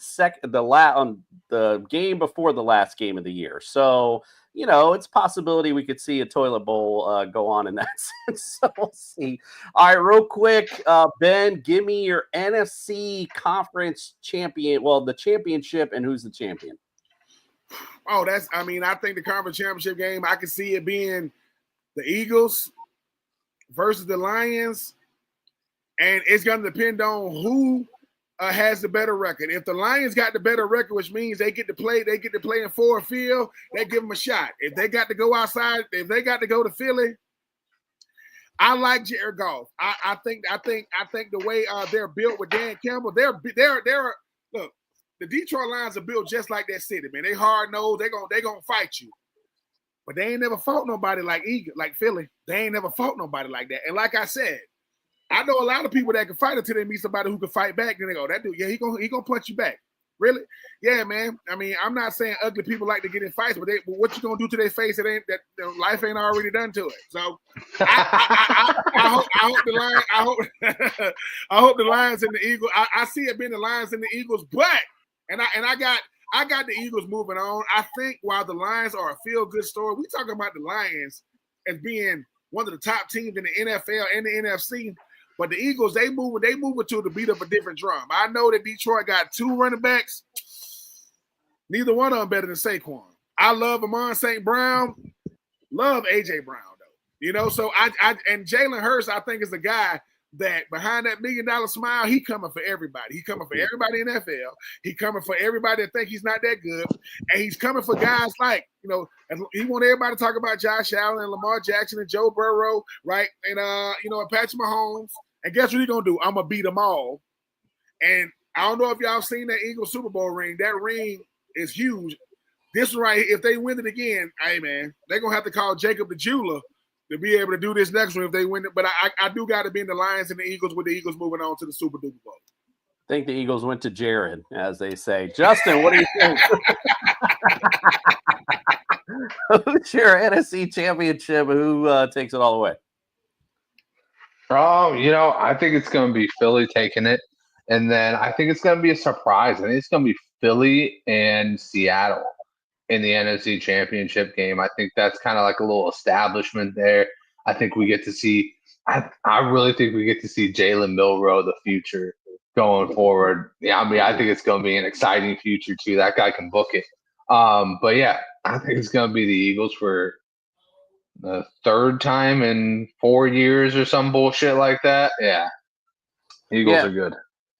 game before the last game of the year. So it's a possibility we could see a toilet bowl go on in that sense. So we'll see. All right, real quick, Ben, give me your NFC conference champion. Well, the championship, and who's the champion? Oh, I think the conference championship game, I can see it being the Eagles versus the Lions, and it's going to depend on who has the better record. If the Lions got the better record, which means they get to play in Ford Field, they give them a shot. If they got to go outside, if they got to go to Philly, I like Jared Goff. I think the way they're built with Dan Campbell, they're look, the Detroit Lions are built just like that city, man. They hard nosed, they gonna fight you. But they ain't never fought nobody like Philly. They ain't never fought nobody like that. And like I said, I know a lot of people that can fight until they meet somebody who can fight back. Then they go, that dude, yeah, he gonna punch you back. Really? Yeah, man. I mean, I'm not saying ugly people like to get in fights, but what you gonna do to their face? Life ain't already done to it. So I hope the Lions and the Eagles. I see it being the Lions and the Eagles, but I got the Eagles moving on. I think while the Lions are a feel-good story, we talking about the Lions as being one of the top teams in the NFL and the NFC. But the Eagles, they move to beat up a different drum. I know that Detroit got two running backs. Neither one of them better than Saquon. I love Amon St. Brown. Love A.J. Brown, though. So and Jalen Hurts, I think, is the guy that behind that $1 million smile, he coming for everybody. He coming for everybody in the NFL. He coming for everybody that think he's not that good. And he's coming for guys like, he want everybody to talk about Josh Allen and Lamar Jackson and Joe Burrow, right? And, and Patrick Mahomes. And guess what he's going to do? I'm going to beat them all. And I don't know if y'all seen that Eagles Super Bowl ring. That ring is huge. This one right here, if they win it again, hey man, they're gonna have to call Jacob the jeweler to be able to do this next one if they win it. But I do got to be in the Lions and the Eagles with the Eagles moving on to the Super Duper Bowl. I think the Eagles went to Jared, as they say. Justin, what do you think? Who's your NFC championship? Who takes it all away? I think it's going to be Philly taking it. And then I think it's going to be a surprise. I think it's going to be Philly and Seattle in the NFC championship game. I think that's kind of like a little establishment there. I think we get to see I really think we get to see Jalen Milroe, the future going forward. Yeah, I mean, I think it's going to be an exciting future too. That guy can book it. But yeah, I think it's going to be the Eagles for the third time in 4 years or some bullshit like that. Yeah, Eagles are good.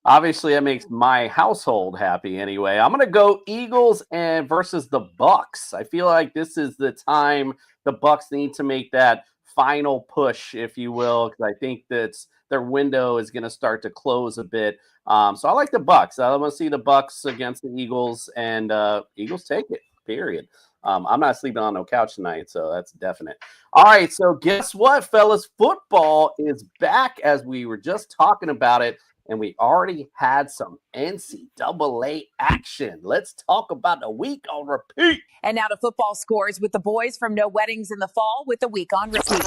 Obviously, that makes my household happy anyway. I'm going to go Eagles and versus the Bucks. I feel like this is the time the Bucks need to make that final push, if you will, because I think that their window is going to start to close a bit. So I like the Bucks. I want to see the Bucks against the Eagles, and Eagles take it, period. I'm not sleeping on no couch tonight, so that's definite. All right, so guess what, fellas? Football is back, as we were just talking about it. And we already had some NCAA action. Let's talk about the week on repeat. And now to football scores with the boys from No Weddings in the Fall with the week on repeat.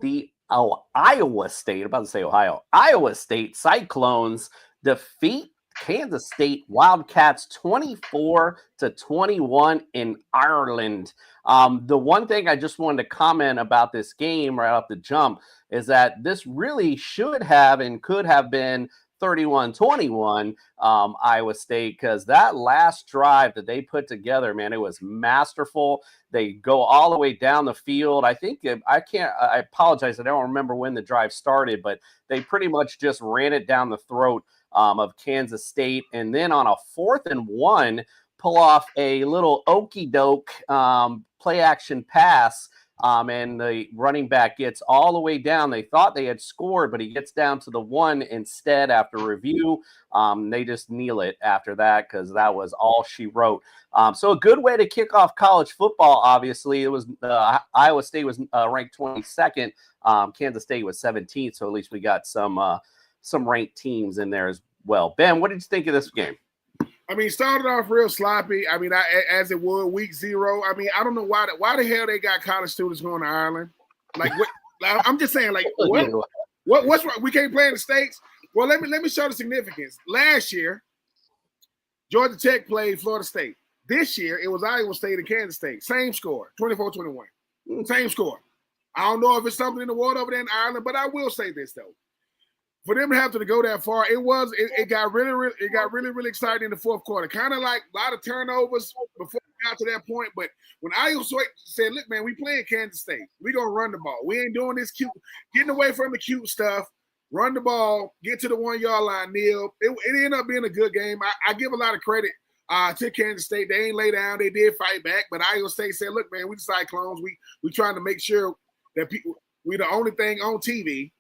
The Iowa State, I'm about to say Ohio, Iowa State Cyclones defeat Kansas State Wildcats 24-21 in Ireland. The one thing I just wanted to comment about this game right off the jump is that this really should have and could have been 31-21 Iowa State, because that last drive that they put together, man, it was masterful. They go all the way down the field. I think I apologize, I don't remember when the drive started, but they pretty much just ran it down the throat of Kansas State, and then on a 4th and 1, pull off a little okey doke play action pass, and the running back gets all the way down. They thought they had scored, but he gets down to the 1 instead after review. They just kneel it after that because that was all she wrote. So a good way to kick off college football. Obviously, it was Iowa State was ranked 22nd. Kansas State was 17th. So at least we got some ranked teams in there as well. Ben, what did you think of this game? I mean, started off real sloppy. I mean, as it was week 0. I mean, I don't know why the hell they got college students going to Ireland. Like, what? I'm just saying, like, what's wrong? We can't play in the States. Well, let me show the significance. Last year, Georgia Tech played Florida State. This year, it was Iowa State and Kansas State. Same score, 24-21. Same score. I don't know if it's something in the water over there in Ireland, but I will say this though. For them to have to go that far, it got really exciting in the fourth quarter. Kind of like a lot of turnovers before we got to that point. But when Iowa State said, "Look, man, we playing Kansas State. We gonna run the ball. We ain't doing this cute, getting away from the cute stuff. Run the ball, get to the 1-yard line, kneel." It ended up being a good game. I give a lot of credit to Kansas State. They ain't lay down. They did fight back. But Iowa State said, "Look, man, we the Cyclones. We trying to make sure that we the only thing on TV."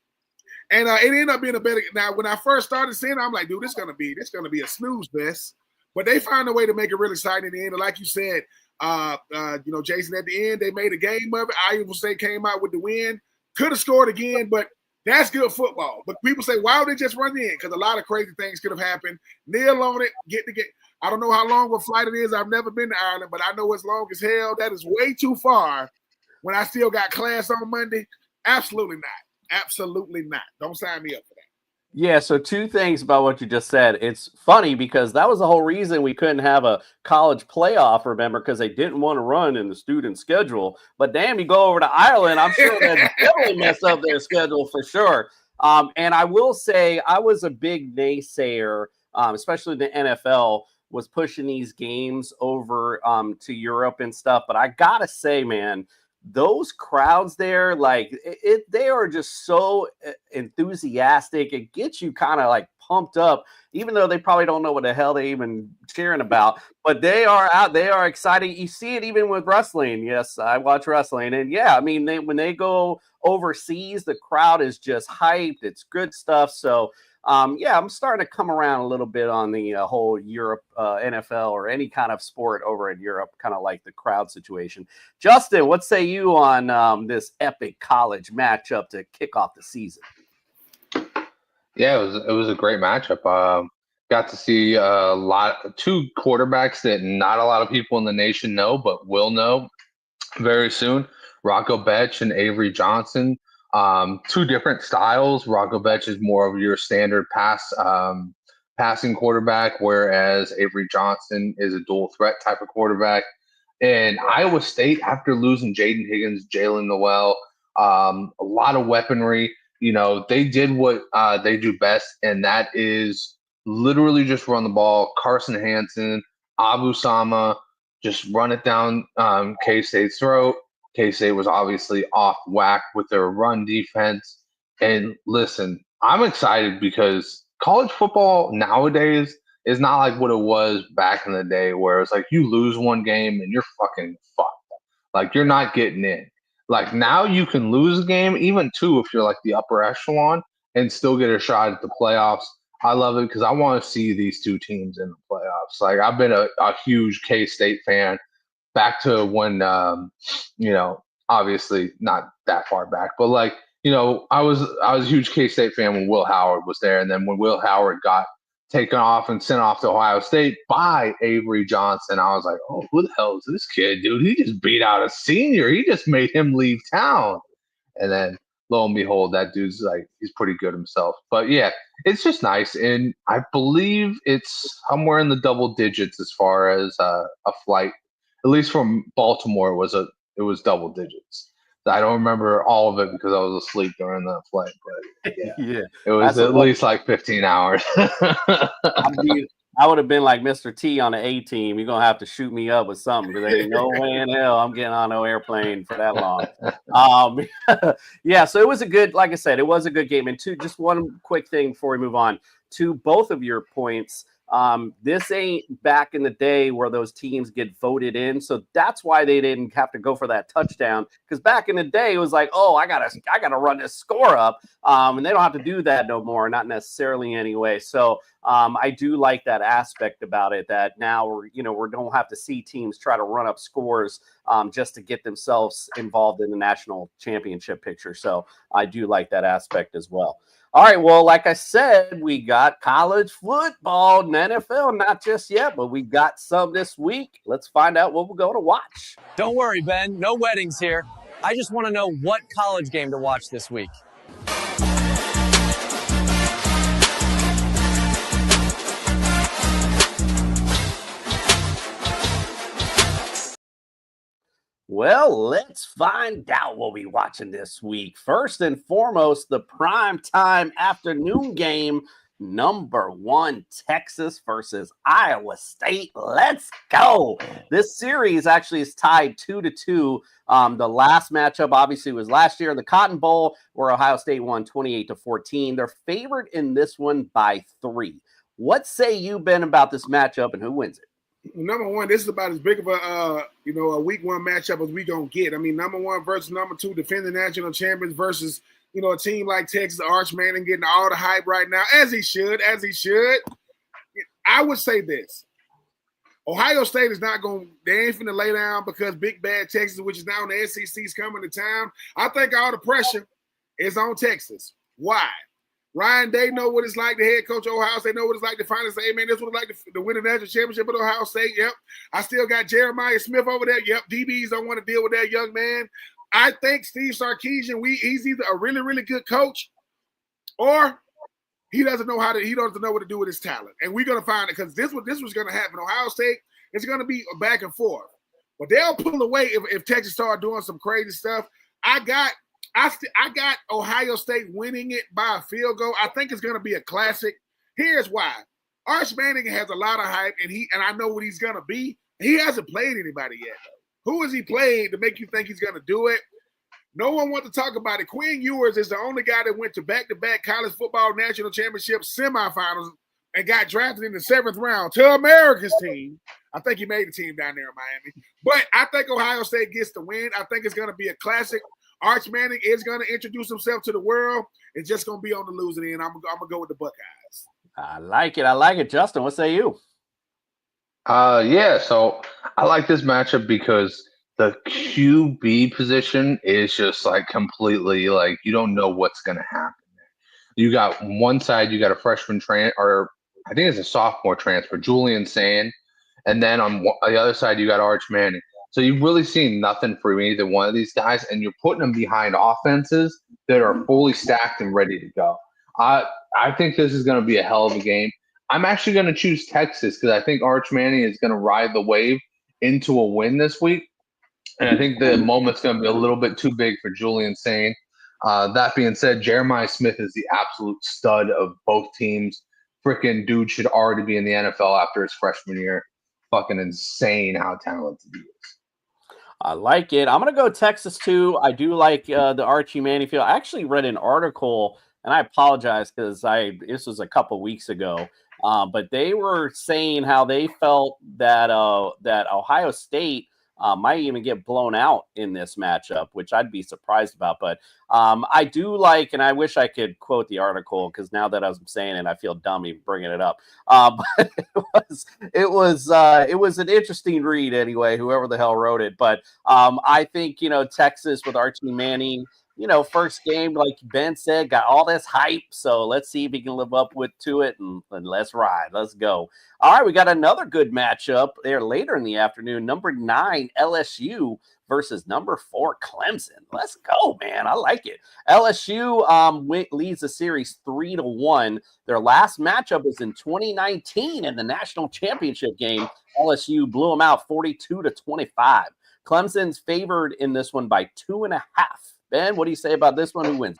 And it ended up being a better. Now, when I first started seeing it, I'm like, dude, this gonna be a snooze fest. But they found a way to make it really exciting in the end. And like you said, Jason, at the end, they made a game of it. Iowa State came out with the win. Could have scored again, but that's good football. But people say, why would they just run in? Because a lot of crazy things could have happened. Kneel on it, get. I don't know how long of a flight it is. I've never been to Ireland, but I know it's long as hell. That is way too far when I still got class on Monday. Absolutely not. Absolutely not. Don't sign me up for that. Yeah, so 2 things about what you just said. It's funny because that was the whole reason we couldn't have a college playoff, remember, because they didn't want to run in the student schedule. But damn, you go over to Ireland, I'm sure that definitely messed up their schedule for sure. And I will say I was a big naysayer, especially the NFL, was pushing these games over to Europe and stuff. But I got to say, man, those crowds there, like they are just so enthusiastic. It gets you kind of like pumped up, even though they probably don't know what the hell they even cheering about. But they are out. They are excited. You see it even with wrestling. Yes, I watch wrestling. And, yeah, I mean, when they go overseas, the crowd is just hyped. It's good stuff. So, yeah, I'm starting to come around a little bit on the whole Europe NFL or any kind of sport over in Europe, kind of like the crowd situation. Justin, what say you on this epic college matchup to kick off the season? Yeah, it was a great matchup. Got to see two quarterbacks that not a lot of people in the nation know, but will know very soon. Rocco Betch and Avery Johnson. Two different styles. Rocco Betch is more of your standard passing quarterback, whereas Avery Johnson is a dual threat type of quarterback. And Iowa State, after losing Jaden Higgins, Jalen Noel, a lot of weaponry. You know, they did what they do best, and that is literally just run the ball. Carson Hansen, Abu Sama, just run it down K-State's throat. K-State was obviously off whack with their run defense. And listen, I'm excited because college football nowadays is not like what it was back in the day where it's like you lose one game and you're fucking fucked. Like you're not getting in. Like now you can lose a game, even two, if you're like the upper echelon and still get a shot at the playoffs. I love it because I want to see these two teams in the playoffs. Like I've been a huge K-State fan back to when, you know, obviously not that far back, but like, you know, I was a huge K-State fan when Will Howard was there. And then when Will Howard got taken off and sent off to Ohio State by Avery Johnson, I was like, oh, who the hell is this kid, dude? He just beat out a senior. He just made him leave town. And then lo and behold, that dude's like, he's pretty good himself. But yeah, it's just nice. And I believe it's somewhere in the double digits as far as a flight, at least from Baltimore, it was double digits. I don't remember all of it because I was asleep during the flight, but yeah, it was at least like 15 hours. I would have been like Mr. T on the A team. You're gonna have to shoot me up with something because there ain't no way in hell I'm getting on no airplane for that long. Yeah, so it was a good, like I said, it was a good game. And just one quick thing before we move on to both of your points. This ain't back in the day where those teams get voted in. So that's why they didn't have to go for that touchdown. Because back in the day, it was like, oh, I gotta run this score up. And they don't have to do that no more, not necessarily anyway. So I do like that aspect about it, that now we don't have to see teams try to run up scores just to get themselves involved in the national championship picture. So I do like that aspect as well. All right, well, like I said, we got college football and NFL, not just yet, but we got some this week. Let's find out what we're going to watch. Don't worry, Ben. No weddings here. I just want to know what college game to watch this week. Well, let's find out what we're watching this week. First and foremost, the primetime afternoon game, number 1, Texas versus Iowa State. Let's go. This series actually is tied 2-2. The last matchup obviously was last year in the Cotton Bowl, where Ohio State won 28-14. They're favored in this one by 3. What say you, Ben, about this matchup and who wins it? Number one, this is about as big of a week one matchup as we gonna get. I mean, number one versus number 2, defending national champions versus, a team like Texas, Arch Manning getting all the hype right now, as he should. I would say this. Ohio State is not they ain't finna lay down because big bad Texas, which is now in the SEC, is coming to town. I think all the pressure is on Texas. Why? Ryan Day know what it's like, the head coach of Ohio State know what it's like to finally say, hey, man, this is what it's like to win a national championship at Ohio State. Yep. I still got Jeremiah Smith over there. Yep. DBs don't want to deal with that young man. I think Steve Sarkisian, he's either a really, really good coach or he doesn't know what to do with his talent. And we're going to find it because this was going to happen. Ohio State, it's going to be a back and forth. But they'll pull away if Texas start doing some crazy stuff. I got Ohio State winning it by a field goal. I think it's going to be a classic. Here's why. Arch Manning has a lot of hype, and I know what he's going to be. He hasn't played anybody yet. Who has he played to make you think he's going to do it? No one wants to talk about it. Quinn Ewers is the only guy that went to back-to-back college football national championship semifinals and got drafted in the 7th round to America's team. I think he made the team down there in Miami. But I think Ohio State gets the win. I think it's going to be a classic. Arch Manning is going to introduce himself to the world. It's just going to be on the losing end. I'm going to go with the Buckeyes. I like it. I like it. Justin, what say you? Yeah, so I like this matchup because the QB position is just like completely like you don't know what's going to happen. You got one side, you got a freshman or I think it's a sophomore transfer, Julian Sand, and then on the other side you got Arch Manning. So you've really seen nothing from either one of these guys, and you're putting them behind offenses that are fully stacked and ready to go. I think this is going to be a hell of a game. I'm actually going to choose Texas because I think Arch Manning is going to ride the wave into a win this week. And I think the moment's going to be a little bit too big for Julian Sane. That being said, Jeremiah Smith is the absolute stud of both teams. Freaking dude should already be in the NFL after his freshman year. Fucking insane how talented he is. I like it. I'm going to go Texas too. I do like the Archie Manning feel. I actually read an article, and I apologize because this was a couple weeks ago. But they were saying how they felt that that Ohio State might even get blown out in this matchup, which I'd be surprised about. But I do like, and I wish I could quote the article because now that I'm saying it, I feel dumb even bringing it up. But it was an interesting read anyway, whoever the hell wrote it. But I think, Texas with Archie Manning, first game, like Ben said, got all this hype. So let's see if he can live up to it and let's ride. Let's go. All right, we got another good matchup there later in the afternoon. Number 9, LSU versus number 4, Clemson. Let's go, man. I like it. LSU leads the series 3-1. Their last matchup was in 2019 in the national championship game. LSU blew them out 42-25. Clemson's favored in this one by 2.5. Ben, what do you say about this one? Who wins?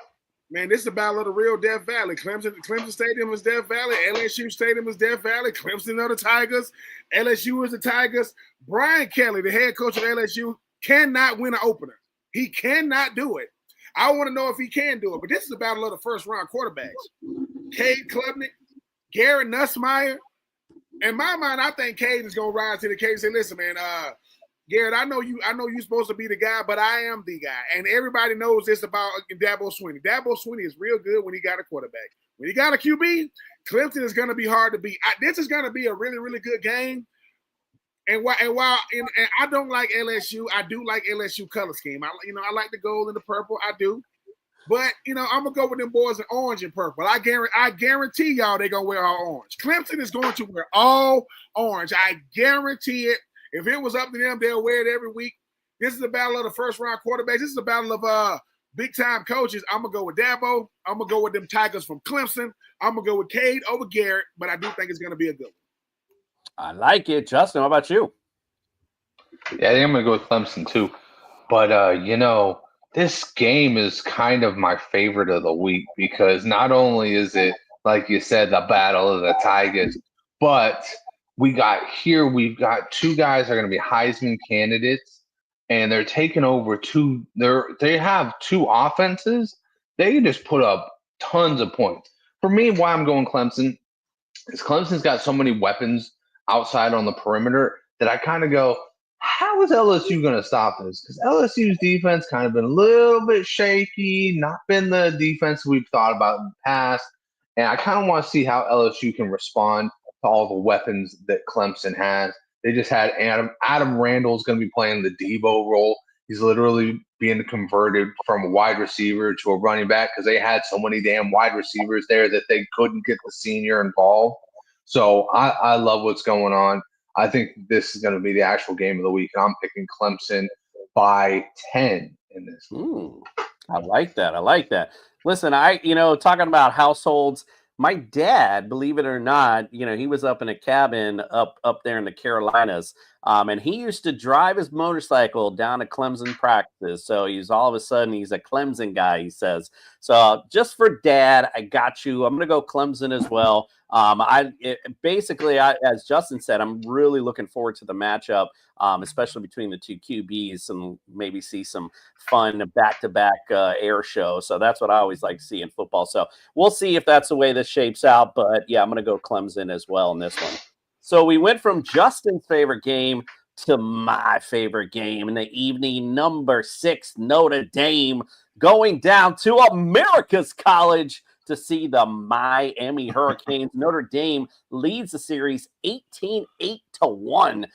Man, this is a battle of the real Death Valley. Clemson Stadium is Death Valley. LSU Stadium is Death Valley. Clemson are the Tigers. LSU is the Tigers. Brian Kelly, the head coach of LSU, cannot win an opener. He cannot do it. I want to know if he can do it. But this is a battle of the first-round quarterbacks. Cade Klubnik, Garrett Nussmeier. In my mind, I think Cade is going to rise to the case and say, listen, man, Garrett, I know you're supposed to be the guy, but I am the guy. And everybody knows this about Dabo Swinney. Dabo Swinney is real good when he got a quarterback. When he got a QB, Clemson is going to be hard to beat. This is going to be a really, really good game. And while I don't like LSU, I do like LSU color scheme. I like the gold and the purple. I do. But, I'm going to go with them boys in orange and purple. I guarantee y'all they're going to wear all orange. Clemson is going to wear all orange. I guarantee it. If it was up to them, they'll wear it every week. This is a battle of the first-round quarterbacks. This is a battle of big-time coaches. I'm going to go with Dabo. I'm going to go with them Tigers from Clemson. I'm going to go with Cade over Garrett, but I do think it's going to be a good one. I like it. Justin, how about you? Yeah, I think I'm going to go with Clemson too. But, this game is kind of my favorite of the week because not only is it, like you said, the battle of the Tigers, but – we've got 2 guys that are going to be Heisman candidates, and they're taking over they have 2 offenses. They can just put up tons of points. For me, why I'm going Clemson is Clemson's got so many weapons outside on the perimeter that I kind of go, how is LSU going to stop this? Because LSU's defense kind of been a little bit shaky, not been the defense we've thought about in the past. And I kind of want to see how LSU can respond to all the weapons that Clemson has. They just had Adam Randall's going to be playing the Debo role. He's literally being converted from a wide receiver to a running back because they had so many damn wide receivers there that they couldn't get the senior involved. So I love what's going on. I think this is going to be the actual game of the week. And I'm picking Clemson by 10 in this. I like that. Listen, talking about households, my dad, believe it or not, he was up in a cabin up there in the Carolinas. And he used to drive his motorcycle down to Clemson practice. So he's all of a sudden he's a Clemson guy, he says. So just for Dad, I got you. I'm going to go Clemson as well. As Justin said, I'm really looking forward to the matchup, especially between the two QBs, and maybe see some fun back-to-back air show. So that's what I always like to see in football. So we'll see if that's the way this shapes out. But yeah, I'm going to go Clemson as well in this one. So we went from Justin's favorite game to my favorite game in the evening. Number 6, Notre Dame going down to America's College to see the Miami Hurricanes. Notre Dame leads the series 18-8-1.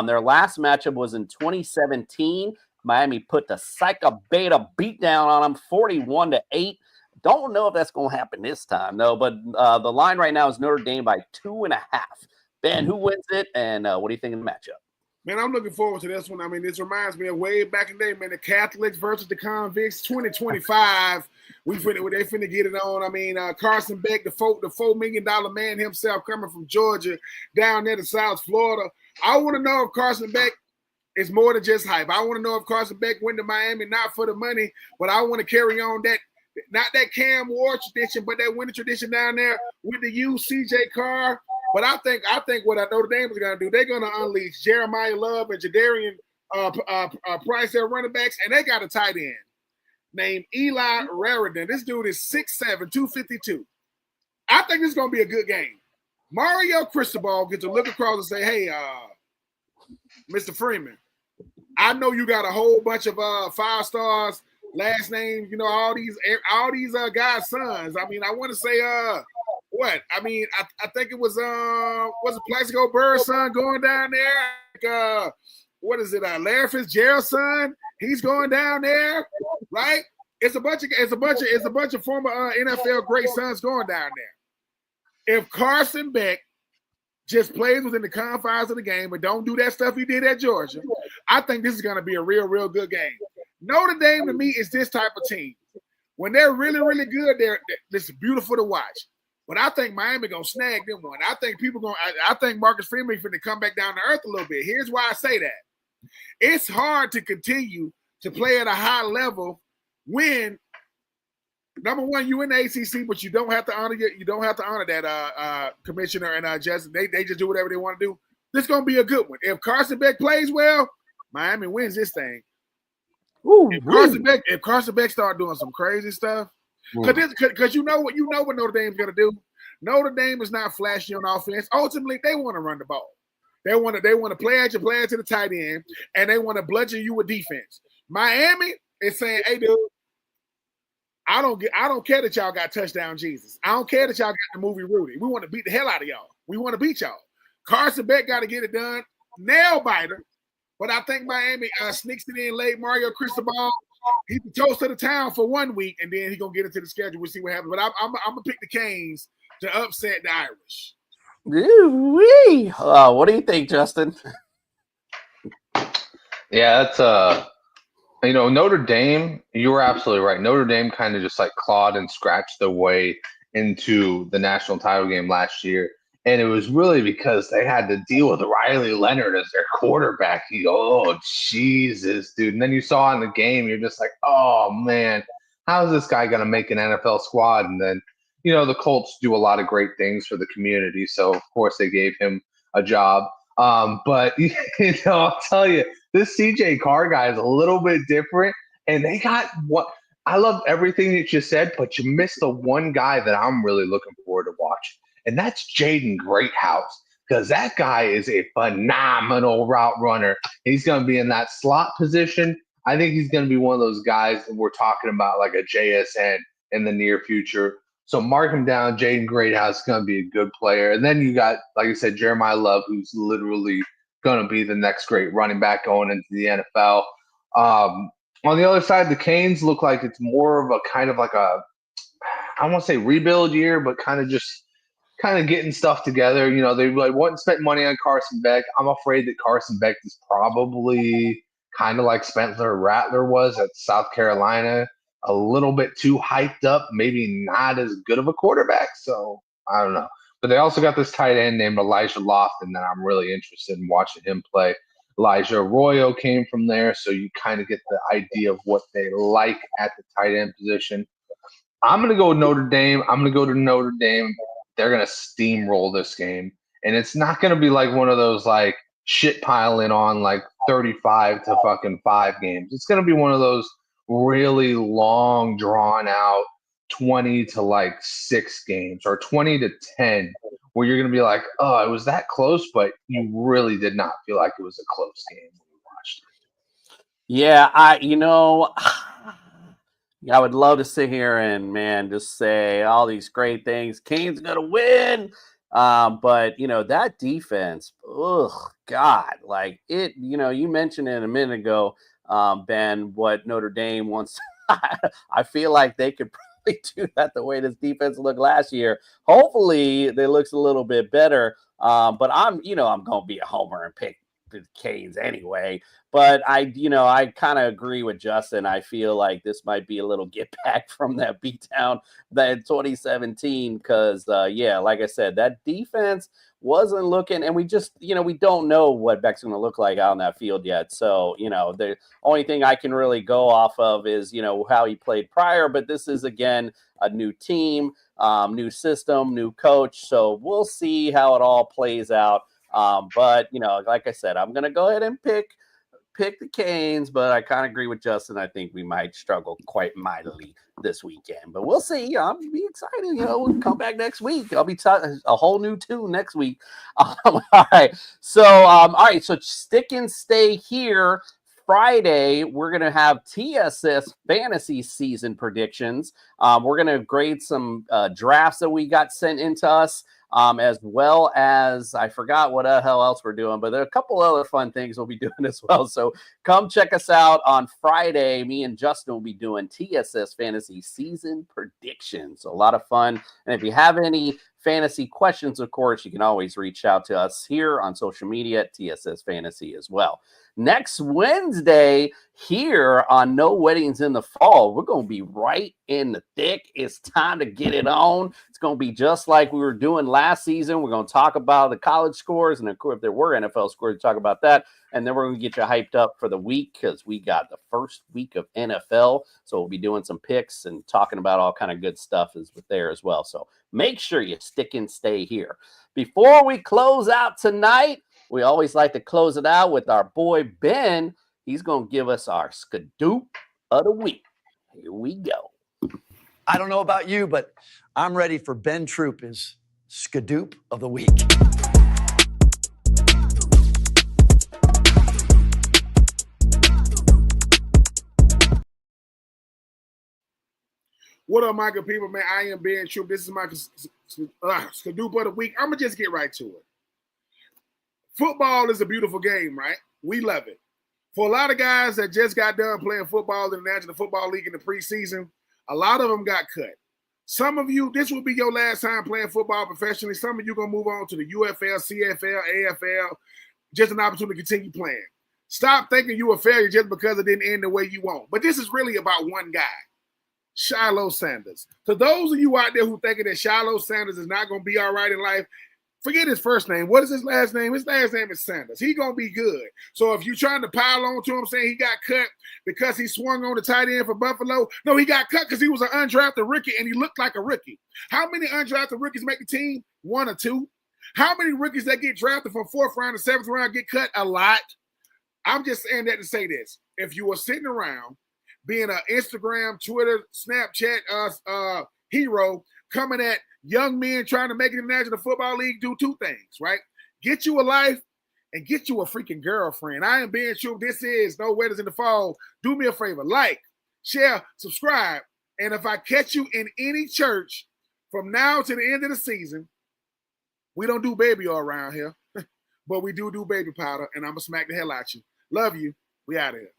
Their last matchup was in 2017. Miami put the Psycho Beta beatdown on them 41-8. Don't know if that's going to happen this time, though. But the line right now is Notre Dame by 2.5. Ben, who wins it, and what do you think of the matchup? Man, I'm looking forward to this one. I mean, this reminds me of way back in the day, man, the Catholics versus the Convicts, 2025. They finna get it on. I mean, Carson Beck, the $4 million man himself, coming from Georgia down there to South Florida. I want to know if Carson Beck is more than just hype. I want to know if Carson Beck went to Miami not for the money, but I want to carry on that, not that Cam Ward tradition, but that winning tradition down there with the CJ Carr. But I think what I Notre Dame is going to do, they're going to unleash Jeremiah Love and Jadarian Price, their running backs, and they got a tight end named Eli Raridan. This dude is 6'7", 252. I think this is going to be a good game. Mario Cristobal gets to look across and say, hey, Mr. Freeman, I know you got a whole bunch of 5 stars, last names, you know, all these guys' sons. I mean, I want to say what? I mean, I think it was it Plaxico Bird's son going down there? What is it? Larry Fitzgerald's son? He's going down there, right? It's a bunch of former NFL great sons going down there. If Carson Beck just plays within the confines of the game and don't do that stuff he did at Georgia, I think this is going to be a real good game. Notre Dame to me is this type of team. When they're really, really good, this is beautiful to watch. But I think Miami gonna snag them one. I think Marcus Freeman is going to come back down to earth a little bit. Here's why I say that. It's hard to continue to play at a high level when, number one, you in the ACC, but you don't have to honor that commissioner and Justin. They just do whatever they want to do. This is gonna be a good one. If Carson Beck plays well, Miami wins this thing. If Carson Beck start doing some crazy stuff, because you know what Notre Dame's gonna do. Notre Dame is not flashy on offense. Ultimately, they want to run the ball. They want to play at to the tight end, and they want to bludgeon you with defense. Miami is saying, "Hey, dude, I don't care that y'all got touchdown Jesus. I don't care that y'all got the movie Rudy. We want to beat the hell out of y'all. We want to beat y'all. Carson Beck got to get it done. Nail biter." But I think Miami sneaks it in late. Mario Cristobal, he's the toast of the town for 1 week, and then he's going to get into the schedule. We'll see what happens. But I'm going to pick the Canes to upset the Irish. What do you think, Justin? Yeah, that's Notre Dame, you were absolutely right. Notre Dame kind of just like clawed and scratched their way into the national title game last year. And it was really because they had to deal with Riley Leonard as their quarterback. Oh, Jesus, dude. And then you saw in the game, you're just like, oh, man, how is this guy going to make an NFL squad? And then, the Colts do a lot of great things for the community. So, of course, they gave him a job. But, I'll tell you, this CJ Carr guy is a little bit different. And they got what I love everything that you said, but you missed the one guy that I'm really looking forward to watching. And that's Jaden Greathouse, because that guy is a phenomenal route runner. He's going to be in that slot position. I think he's going to be one of those guys that we're talking about, like a JSN in the near future. So mark him down. Jaden Greathouse is going to be a good player. And then you got, like I said, Jeremiah Love, who's literally going to be the next great running back going into the NFL. On the other side, the Canes look like it's more of a kind of like I don't want to say rebuild year, but kind of getting stuff together. They like wouldn't spend money on Carson Beck. I'm afraid that Carson Beck is probably kind of like Spencer Rattler was at South Carolina, a little bit too hyped up, maybe not as good of a quarterback. So I don't know. But they also got this tight end named Elijah Lofton that I'm really interested in watching him play. Elijah Arroyo came from there, so you kind of get the idea of what they like at the tight end position. I'm going to go with Notre Dame. I'm going to go to Notre Dame. They're going to steamroll this game. And it's not going to be like one of those like shit piling on like 35 to fucking 5 games. It's going to be one of those really long, drawn out 20 to like 6 games or 20 to 10 where you're going to be like, oh, it was that close, but you really did not feel like it was a close game when you watched it. Yeah, I would love to sit here and, man, just say all these great things. Kane's going to win. But, that defense, God, like it, you mentioned it a minute ago, Ben, what Notre Dame wants. I feel like they could probably do that the way this defense looked last year. Hopefully it looks a little bit better. But I'm going to be a homer and pick the Canes anyway. But I kind of agree with Justin. I feel like this might be a little get back from that beatdown that 2017 because, like I said, that defense wasn't looking, and we just, we don't know what Beck's going to look like out on that field yet. So, the only thing I can really go off of is, how he played prior. But this is, again, a new team, new system, new coach. So we'll see how it all plays out. But, like I said, I'm going to go ahead and pick the Canes, but I kind of agree with Justin. I think we might struggle quite mightily this weekend, but we'll see. I'm be excited. We'll come back next week. I'll be a whole new tune next week. All right. So stick and stay here. Friday, we're going to have TSS fantasy season predictions. We're going to grade some drafts that we got sent into us. As well as I forgot what the hell else we're doing, but there are a couple other fun things we'll be doing as well. So come check us out on Friday. Me and Justin will be doing TSS fantasy season predictions. So a lot of fun. And if you have any fantasy questions, of course, you can always reach out to us here on social media at TSS Fantasy as well. Next Wednesday here on No Weddings in the Fall, we're going to be right in the thick. It's time to get it on. It's going to be just like we were doing last season. We're going to talk about the college scores, and of course, if there were NFL scores, to talk about that. And then we're going to get you hyped up for the week because we got the first week of NFL. So we'll be doing some picks and talking about all kind of good stuff is there as well. So make sure you stick and stay here. Before we close out tonight, we always like to close it out with our boy Ben. He's going to give us our Skadoop of the week. Here we go. I don't know about you, but I'm ready for Ben Troupe's Skadoop of the week. What up, my good people, man? I am Ben Troupe. This is my Skadoop of the week. I'm going to just get right to it. Football is a beautiful game, right? We love it. For a lot of guys that just got done playing football in the National Football League in the preseason, a lot of them got cut. Some of you, this will be your last time playing football professionally. Some of you going to move on to the UFL, CFL, AFL, just an opportunity to continue playing. Stop thinking you're a failure just because it didn't end the way you want. But this is really about one guy, Shiloh Sanders. To those of you out there who thinking that Shiloh Sanders is not going to be all right in life, forget his first name. What is his last name? His last name is Sanders. He's going to be good. So if you're trying to pile on to him saying he got cut because he swung on the tight end for Buffalo, no, he got cut because he was an undrafted rookie and he looked like a rookie. How many undrafted rookies make the team? 1 or 2. How many rookies that get drafted from 4th round to 7th round get cut? A lot. I'm just saying that to say this. If you were sitting around being an Instagram, Twitter, Snapchat hero coming at young men trying to make it in the National Football League, do 2 things, right? Get you a life and get you a freaking girlfriend. I am Ben Troupe. This is No Weddings in the Fall. Do me a favor. Like, share, subscribe. And if I catch you in any church from now to the end of the season, we don't do baby oil around here, but we do baby powder, and I'm going to smack the hell out you. Love you. We out of here.